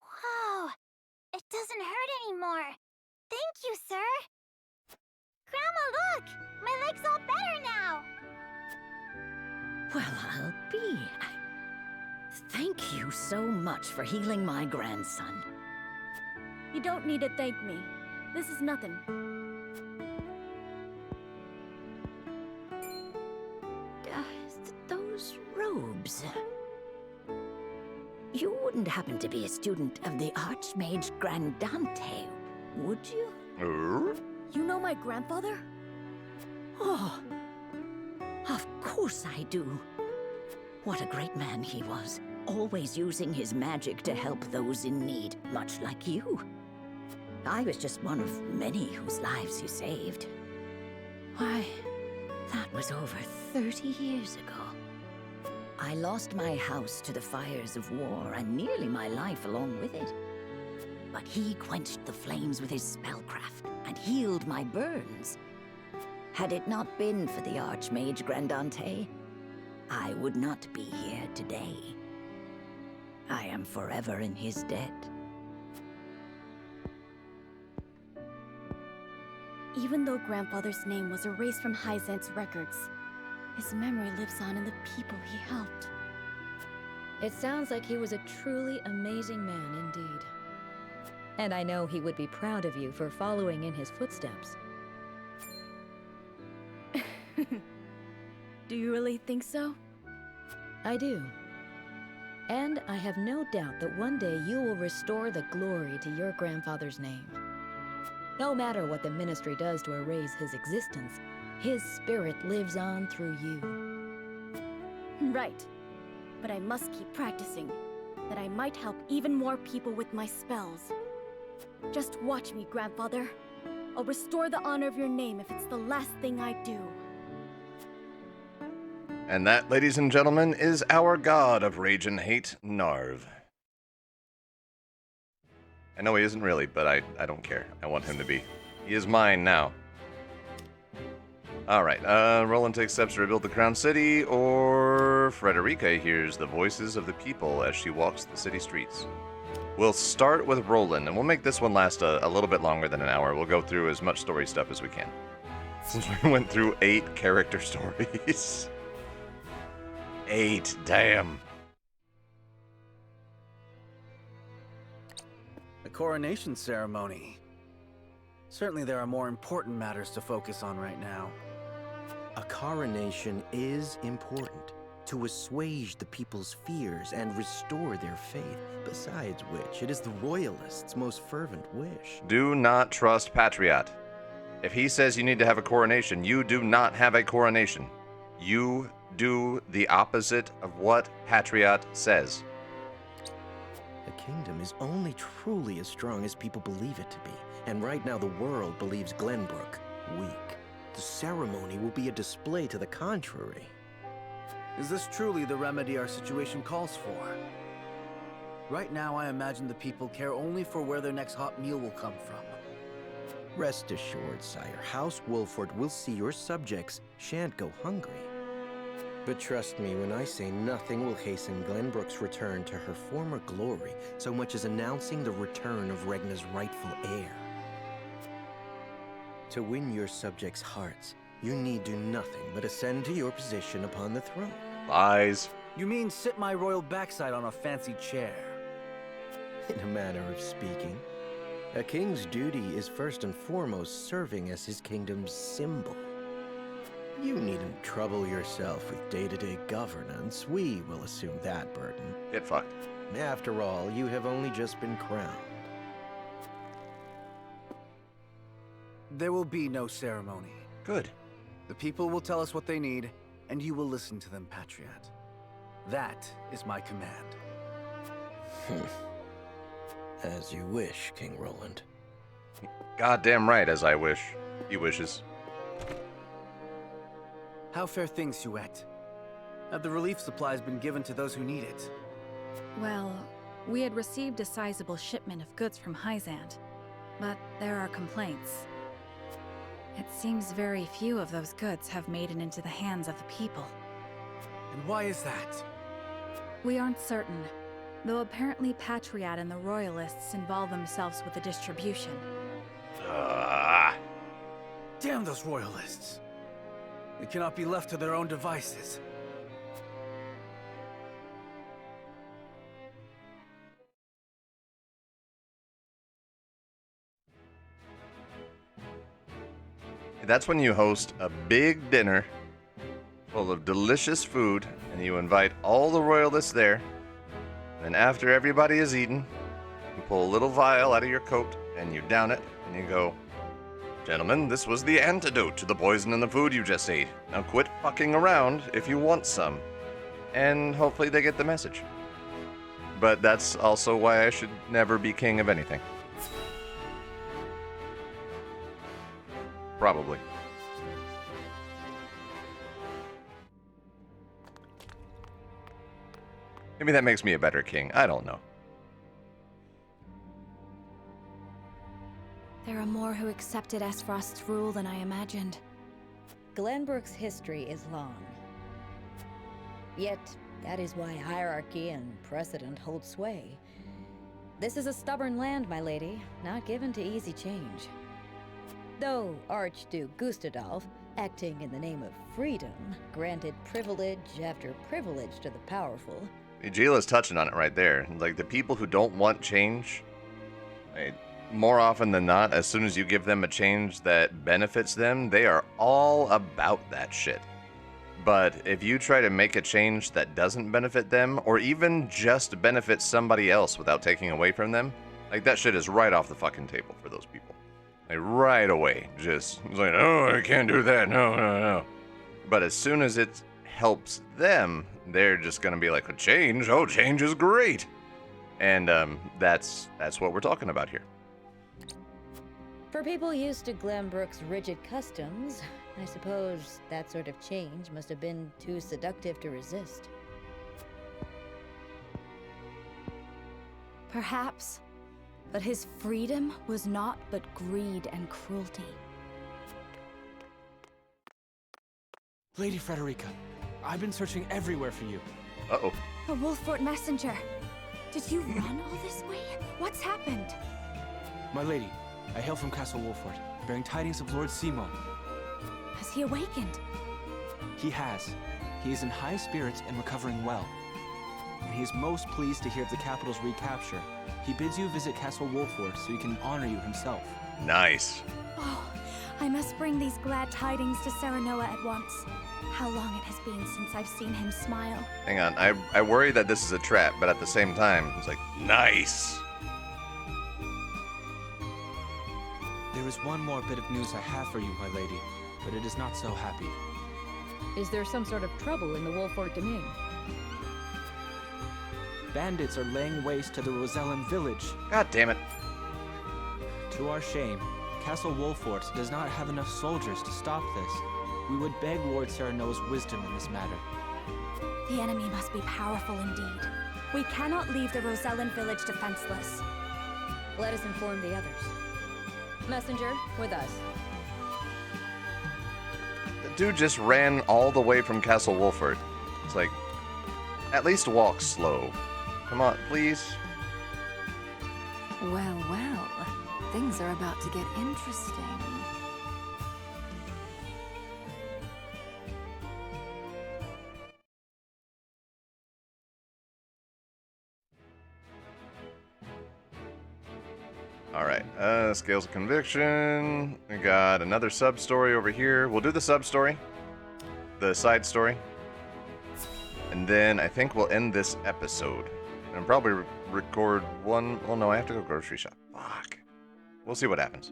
Wow! It doesn't hurt anymore. Thank you, sir. Grandma, look! My leg's all better now! Well, I'll be. Thank you so much for healing my grandson. You don't need to thank me. This is nothing. Those robes. You wouldn't happen to be a student of the Archmage Grandante, would you? You know my grandfather? Oh, of course I do. What a great man he was, always using his magic to help those in need, much like you. I was just one of many whose lives you saved. Why, that was over 30 years ago. I lost my house to the fires of war and nearly my life along with it. But he quenched the flames with his spellcraft and healed my burns. Had it not been for the Archmage Grandante, I would not be here today. I am forever in his debt. Even though Grandfather's name was erased from Hyzant's records, his memory lives on in the people he helped. It sounds like he was a truly amazing man indeed. And I know he would be proud of you for following in his footsteps. Do you really think so? I do. And I have no doubt that one day you will restore the glory to your grandfather's name. No matter what the Ministry does to erase his existence, his spirit lives on through you. Right. But I must keep practicing, that I might help even more people with my spells. Just watch me, Grandfather. I'll restore the honor of your name if it's the last thing I do. And that, ladies and gentlemen, is our god of rage and hate, Narv. I know he isn't really, but I don't care. I want him to be. He is mine now. Alright, Roland takes steps to rebuild the Crown City, or Frederica hears the voices of the people as she walks the city streets. We'll start with Roland, and we'll make this one last a little bit longer than an hour. We'll go through as much story stuff as we can. Since we went through 8 character stories. 8, damn. The coronation ceremony. Certainly there are more important matters to focus on right now. A coronation is important to assuage the people's fears and restore their faith, besides which it is the royalists' most fervent wish. Do not trust Patriot. If he says you need to have a coronation, you do not have a coronation. You do the opposite of what Patriot says. The kingdom is only truly as strong as people believe it to be, and right now the world believes Glenbrook weak. The ceremony will be a display to the contrary. Is this truly the remedy our situation calls for? Right now, I imagine the people care only for where their next hot meal will come from. Rest assured, sire, House Wolford will see your subjects shan't go hungry. But trust me when I say nothing will hasten Glenbrook's return to her former glory so much as announcing the return of Regna's rightful heir. To win your subjects' hearts, you need do nothing but ascend to your position upon the throne. Lies. You mean sit my royal backside on a fancy chair? In a manner of speaking. A king's duty is first and foremost serving as his kingdom's symbol. You needn't trouble yourself with day-to-day governance. We will assume that burden. Get fucked. After all, you have only just been crowned. There will be no ceremony. Good. The people will tell us what they need, and you will listen to them, Patriot. That is my command. As you wish, King Roland. Goddamn right, as I wish. He wishes. How fare things, Huette? Have the relief supplies been given to those who need it? Well, we had received a sizable shipment of goods from Hyzant, but there are complaints. It seems very few of those goods have made it into the hands of the people. And why is that? We aren't certain, though apparently Patriot and the Royalists involve themselves with the distribution. Damn those Royalists! They cannot be left to their own devices. That's when you host a big dinner full of delicious food, and you invite all the royalists there. And then after everybody is eaten, you pull a little vial out of your coat, and you down it, and you go, "Gentlemen, this was the antidote to the poison in the food you just ate. Now quit fucking around if you want some." And hopefully they get the message. But that's also why I should never be king of anything. Probably. Maybe that makes me a better king. I don't know. There are more who accepted Esfrost's rule than I imagined. Glenbrook's history is long. Yet, that is why hierarchy and precedent hold sway. This is a stubborn land, my lady, not given to easy change. Though Archduke Gustadolf, acting in the name of freedom, granted privilege after privilege to the powerful. Gila's touching on it right there. Like, the people who don't want change, more often than not, as soon as you give them a change that benefits them, they are all about that shit. But if you try to make a change that doesn't benefit them, or even just benefits somebody else without taking away from them, like, that shit is right off the fucking table for those people. Like, right away. Just, it's like, oh, I can't do that. No, no, no. But as soon as it helps them, they're just gonna be like, change? Oh, change is great. And that's what we're talking about here. For people used to Glenbrook's rigid customs, I suppose that sort of change must have been too seductive to resist. Perhaps. But his freedom was naught but greed and cruelty. Lady Frederica, I've been searching everywhere for you. Uh-oh. A Wolfort messenger. Did you run all this way? What's happened? My lady, I hail from Castle Wolfort, bearing tidings of Lord Simon. Has he awakened? He has. He is in high spirits and recovering well. And he is most pleased to hear of the capital's recapture. He bids you visit Castle Wolfort so he can honor you himself. Nice. Oh, I must bring these glad tidings to Serenoa at once. How long it has been since I've seen him smile. Hang on, I worry that this is a trap, but at the same time, it's like, nice. There is one more bit of news I have for you, my lady, but it is not so happy. Is there some sort of trouble in the Wolfort domain? Bandits are laying waste to the Rosellan village. God damn it. To our shame, Castle Wolfort does not have enough soldiers to stop this. We would beg Lord Serenoa's wisdom in this matter. The enemy must be powerful indeed. We cannot leave the Rosellan village defenseless. Let us inform the others. Messenger, with us. The dude just ran all the way from Castle Wolfort. It's like, at least walk slow. Come on, please. Well, well. Things are about to get interesting. Alright, scales of conviction. We got another sub-story over here. We'll do the sub-story. The side story. And then I think we'll end this episode. And probably record one... Oh no, I have to go grocery shop. Fuck. We'll see what happens.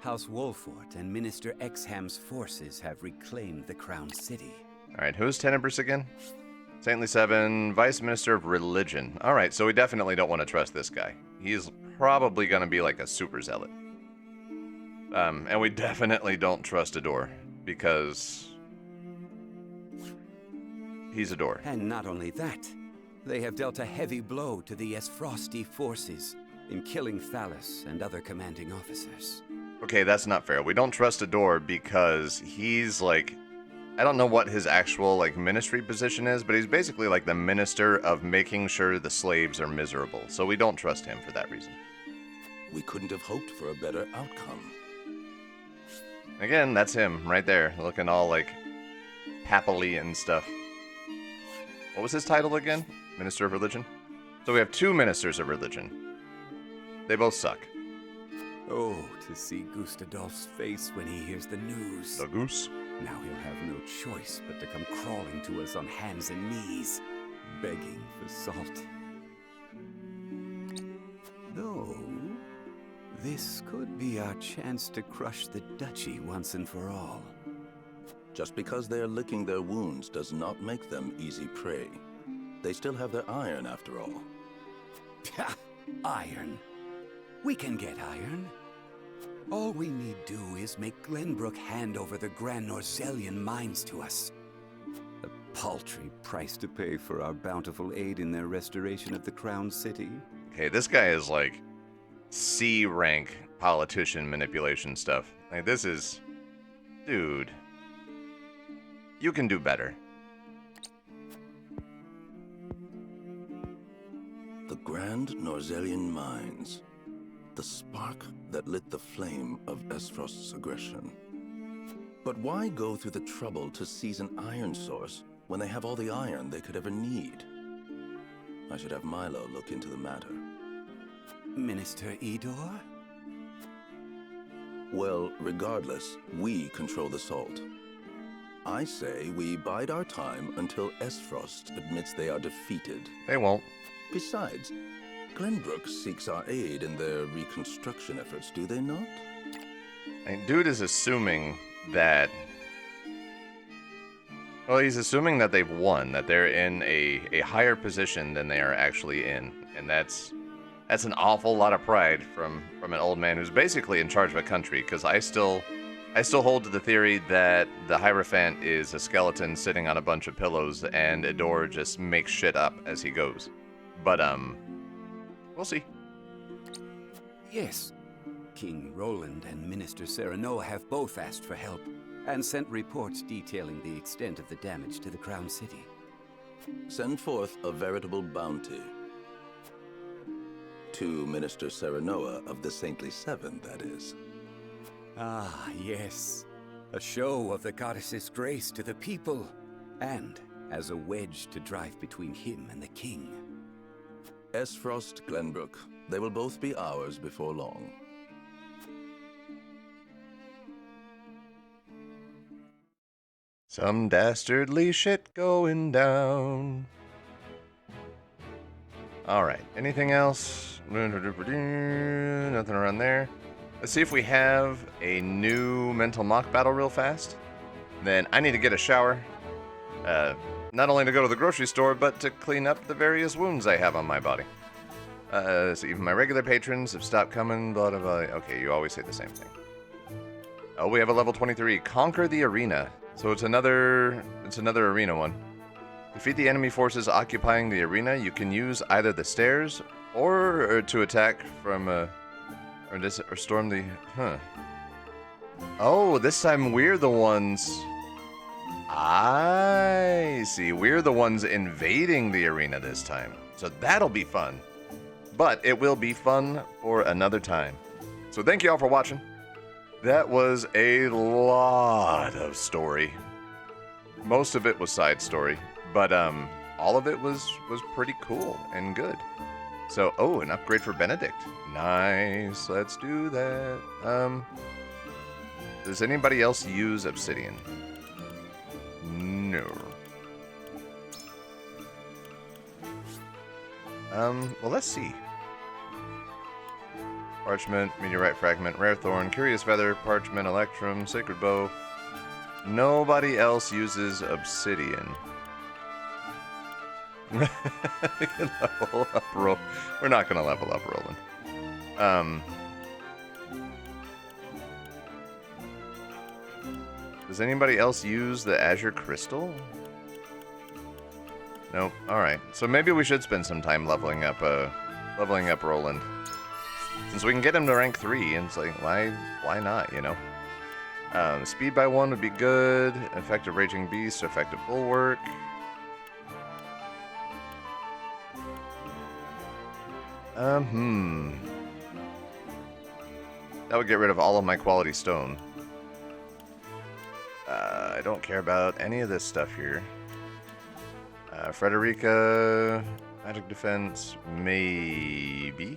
House Wolfort and Minister Exham's forces have reclaimed the Crown City. Alright, who's Tenebris again? Saintly 7, Vice Minister of Religion. Alright, so we definitely don't want to trust this guy. He's probably going to be like a super zealot. And we definitely don't trust Ador, because he's Ador. And not only that, they have dealt a heavy blow to the Esfrosti forces in killing Thalos and other commanding officers. Okay, that's not fair. We don't trust Ador because he's like... I don't know what his actual, like, ministry position is, but he's basically like the minister of making sure the slaves are miserable. So we don't trust him for that reason. We couldn't have hoped for a better outcome. Again, that's him right there, looking all, like, happily and stuff. What was his title again? Minister of Religion? So we have 2 ministers of religion. They both suck. Oh, to see Gustadolf's face when he hears the news. The goose? Now he'll have no choice but to come crawling to us on hands and knees, begging for salt. Though, this could be our chance to crush the duchy once and for all. Just because they're licking their wounds does not make them easy prey. They still have their iron, after all. Ha! Iron. We can get iron. All we need do is make Glenbrook hand over the Grand Norzellian mines to us. A paltry price to pay for our bountiful aid in their restoration of the Crown City. Okay, this guy is like C-rank politician manipulation stuff. Like, this is... Dude. You can do better. The Grand Norzellian mines. the spark that lit the flame of Esfrost's aggression. But why go through the trouble to seize an iron source when they have all the iron they could ever need? I should have Milo look into the matter. Minister Idor? Well, regardless, we control the salt. I say we bide our time until Esfrost admits they are defeated. They won't. Besides, Glenbrook seeks our aid in their reconstruction efforts, do they not? And dude is assuming that... Well, he's assuming that they've won, that they're in a higher position than they are actually in. And that's an awful lot of pride from an old man who's basically in charge of a country, because I still hold to the theory that the Hierophant is a skeleton sitting on a bunch of pillows and Idor just makes shit up as he goes. But, we'll see. Yes. King Roland and Minister Sereno have both asked for help and sent reports detailing the extent of the damage to the Crown City. Send forth a veritable bounty. To Minister Serenoa of the Saintly Seven, that is. Ah, yes. A show of the goddess's grace to the people, and as a wedge to drive between him and the king. Esfrost, Glenbrook, they will both be ours before long. Some dastardly shit going down. Alright, anything else? Nothing around there. Let's see if we have a new mental mock battle real fast. Then I need to get a shower. Not only to go to the grocery store, but to clean up the various wounds I have on my body. So even my regular patrons have stopped coming, blah, blah, blah. Okay, you always say the same thing. Oh, we have a level 23. Conquer the arena. So it's another arena one. Defeat the enemy forces occupying the arena. You can use either the stairs or to attack from or storm the... Oh, this time we're the ones... I see. We're the ones invading the arena this time. So that'll be fun. But it will be fun for another time. So thank you all for watching. That was a lot of story. Most of it was side story. But all of it was pretty cool and good. So, oh, an upgrade for Benedict. Nice. Let's do that. Does anybody else use obsidian? No. Well, let's see. Parchment, meteorite fragment, rare thorn, curious feather, parchment, electrum, sacred bow. Nobody else uses obsidian. Level up, we're not gonna level up Roland. Does anybody else use the Azure Crystal? Nope. Alright. So maybe we should spend some time leveling up Roland. Since we can get him to rank 3, and it's like, why not, you know? Speed by 1 would be good. Effective Raging Beast, effective Bulwark. That would get rid of all of my quality stone. I don't care about any of this stuff here. Frederica, magic defense, maybe.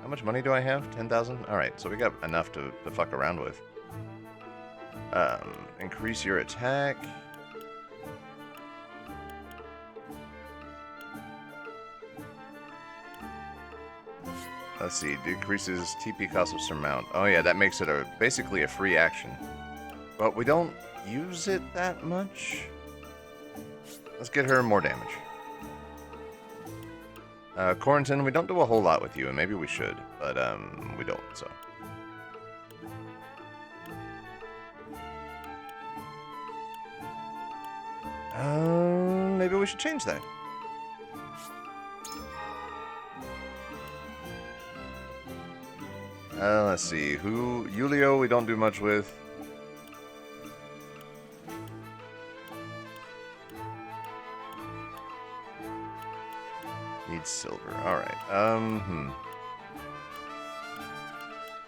How much money do I have? 10,000? Alright, so we got enough to fuck around with. Increase your attack. Let's see, decreases TP cost of surmount. Oh yeah, that makes it basically a free action. But we don't use it that much. Let's get her more damage. Corentin, we don't do a whole lot with you, and maybe we should, but we don't, so. Maybe we should change that. Let's see, Julio we don't do much with. Needs silver, alright,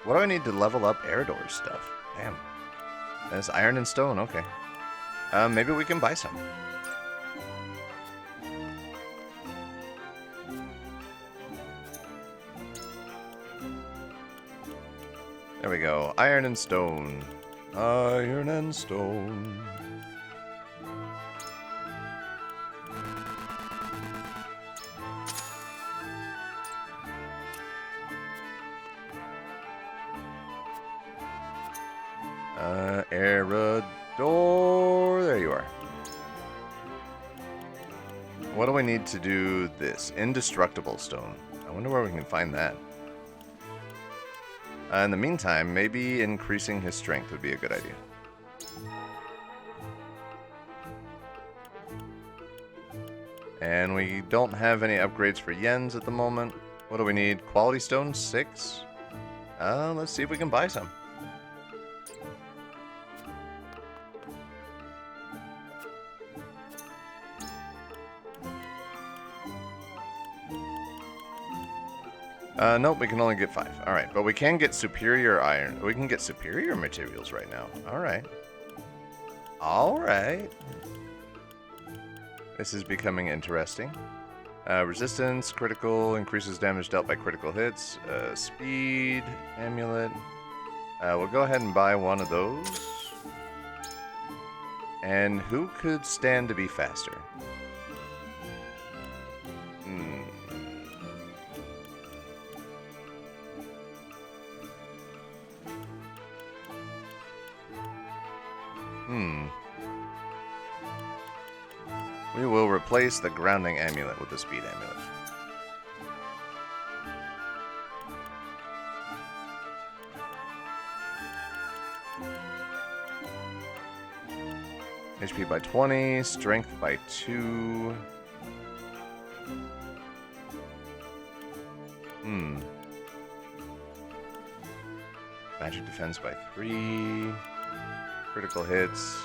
What do I need to level up Eridor's stuff? Damn. That's iron and stone, okay. Maybe we can buy some. There we go. Iron and stone. Iron and stone. Eridor. There you are. What do we need to do this? Indestructible stone. I wonder where we can find that. In the meantime, maybe increasing his strength would be a good idea. And we don't have any upgrades for Yens at the moment. What do we need? Quality stone 6? Let's see if we can buy some. Nope, we can only get 5. Alright, but we can get superior iron. We can get superior materials right now. Alright. Alright. This is becoming interesting. Resistance, critical, increases damage dealt by critical hits. Speed, amulet. We'll go ahead and buy one of those. And who could stand to be faster? We will replace the grounding amulet with the speed amulet. HP by 20, strength by 2. Magic defense by 3. Critical hits.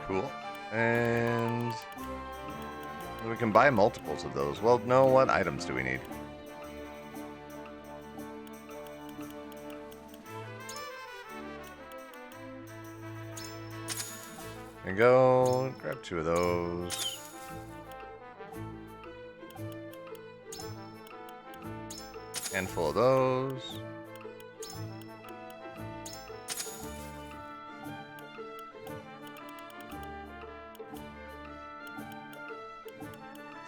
Cool. And we can buy multiples of those. Well, no, what items do we need? There you go. Grab 2 of those. Handful of those.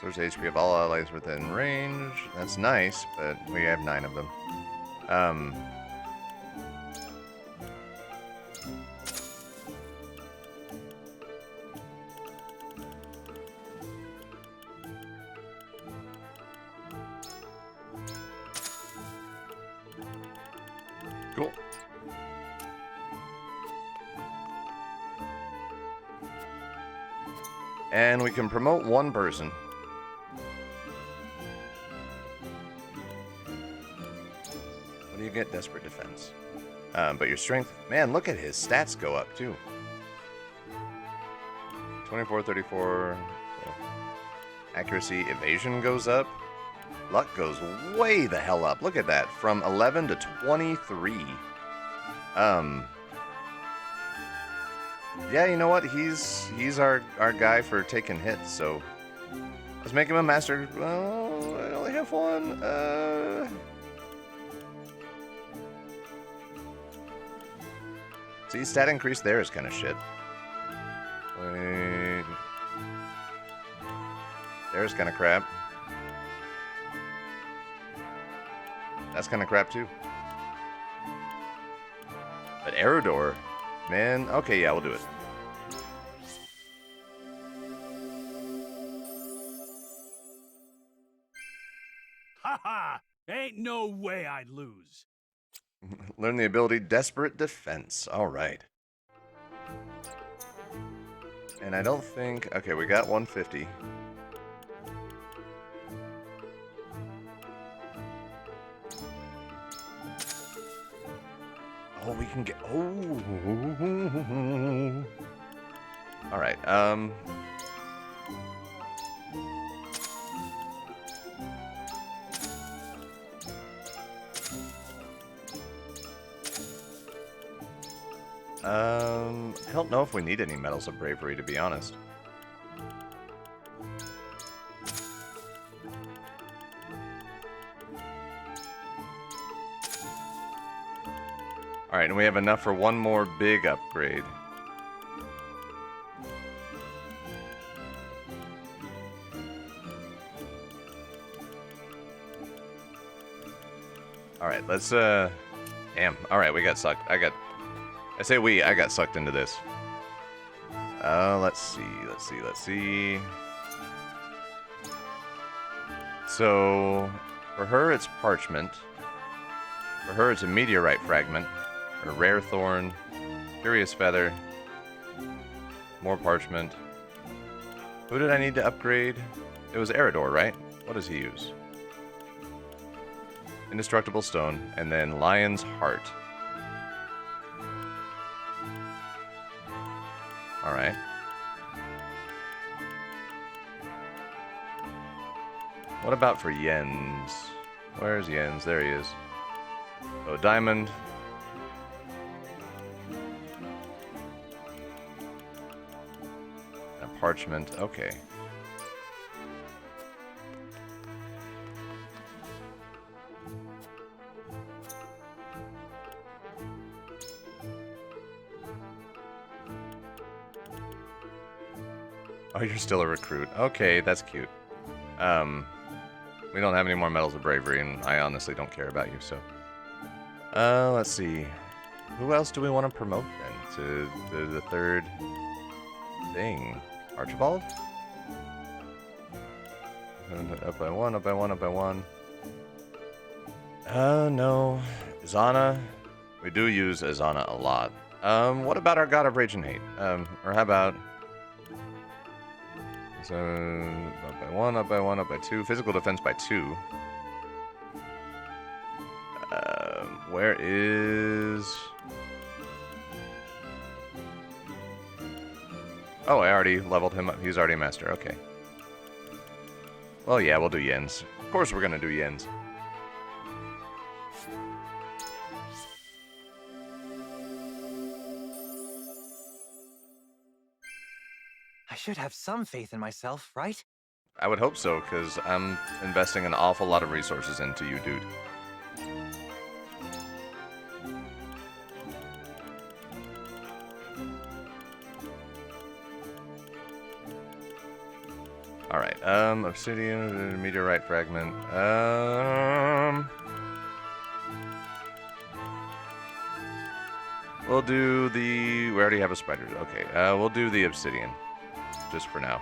Source HP of all allies within range. That's nice, but we have 9 of them. Cool. And we can promote 1 person. What do you get? Desperate defense. But your strength... Man, look at his stats go up, too. 24, 34... Accuracy, evasion goes up. Luck goes way the hell up. Look at that. From 11 to 23. Yeah, you know what? He's our guy for taking hits, so let's make him a master. Well, I only have 1. See, stat increase there is kind of shit. Wait. There's kind of crap. That's kind of crap too. But Eridor, man, okay, yeah, we'll do it. Haha! Ain't no way I'd lose. Learn the ability Desperate Defense. All right. And I don't think... Okay, we got 150. Oh, we can get... Oh! Alright, I don't know if we need any medals of bravery, to be honest. Alright, and we have enough for one more big upgrade. Alright, let's, damn. Alright, we got sucked. I got sucked into this. Let's see. So, for her, it's parchment. For her, it's a meteorite fragment. A rare thorn. Curious feather. More parchment. Who did I need to upgrade? It was Eridor, right? What does he use? Indestructible stone. And then Lion's Heart. Alright. What about for Jens? Where's Jens? There he is. So, diamond. A parchment. Okay. Oh, you're still a recruit. Okay, that's cute. We don't have any more medals of bravery, and I honestly don't care about you, so. Let's see. Who else do we want to promote, then, to the third thing? Archibald? Up by one, up by one, up by one. No. Izana? We do use Izana a lot. What about our God of Rage and Hate? Or how about... So, up by one, up by one, up by two. Physical defense by 2. Where is... Oh, I already leveled him up. He's already a master. Okay. Well, yeah, we'll do Jens. Of course we're gonna do Jens. I should have some faith in myself, right? I would hope so, because I'm investing an awful lot of resources into you, dude. Alright, obsidian, meteorite fragment, we'll do the... We already have a spider. Okay, we'll do the obsidian. Just for now.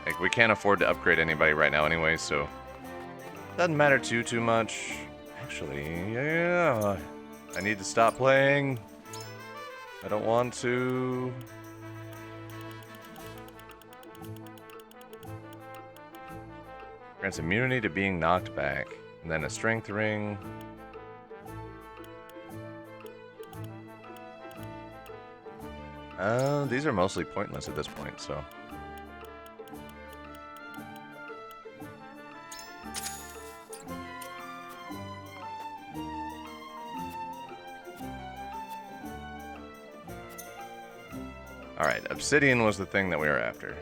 Like, we can't afford to upgrade anybody right now anyway, so... Doesn't matter too much. Actually, yeah... I need to stop playing. I don't want to... Grants immunity to being knocked back. And then a strength ring. These are mostly pointless at this point, so... Alright, obsidian was the thing that we were after.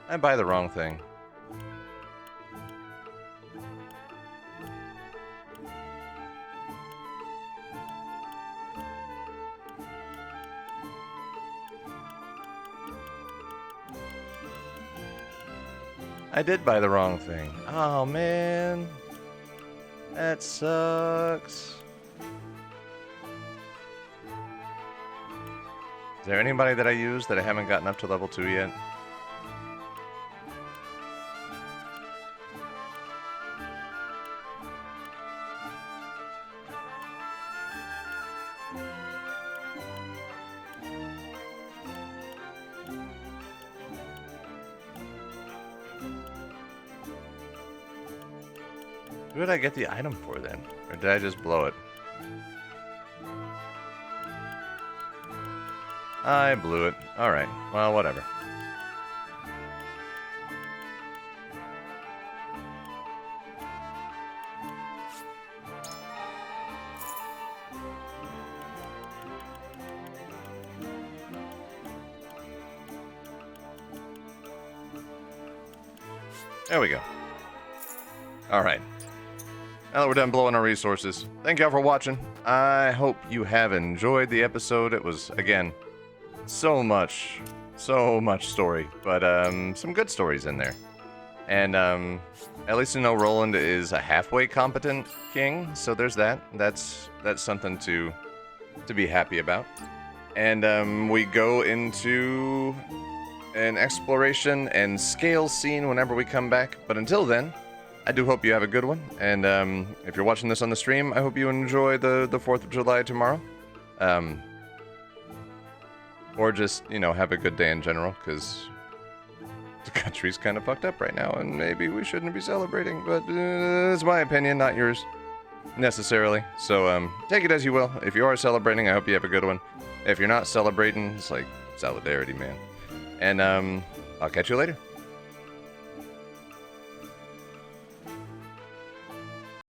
I buy the wrong thing. I did buy the wrong thing. Oh, man. That sucks. Is there anybody that I use that I haven't gotten up to level 2 yet? Who did I get the item for then? Or did I just blow it? I blew it. Alright, well, whatever. There we go. Alright. Now that we're done blowing our resources, thank y'all for watching. I hope you have enjoyed the episode. It was, again, so much story, but some good stories in there. And at least you know Roland is a halfway competent king, so there's that. That's something to be happy about. And we go into an exploration and scale scene whenever we come back. But until then, I do hope you have a good one. And if you're watching this on the stream, I hope you enjoy the 4th of July tomorrow. Or just, you know, have a good day in general, because the country's kind of fucked up right now, and maybe we shouldn't be celebrating, but it's my opinion, not yours, necessarily. So, take it as you will. If you are celebrating, I hope you have a good one. If you're not celebrating, it's like solidarity, man. And, I'll catch you later.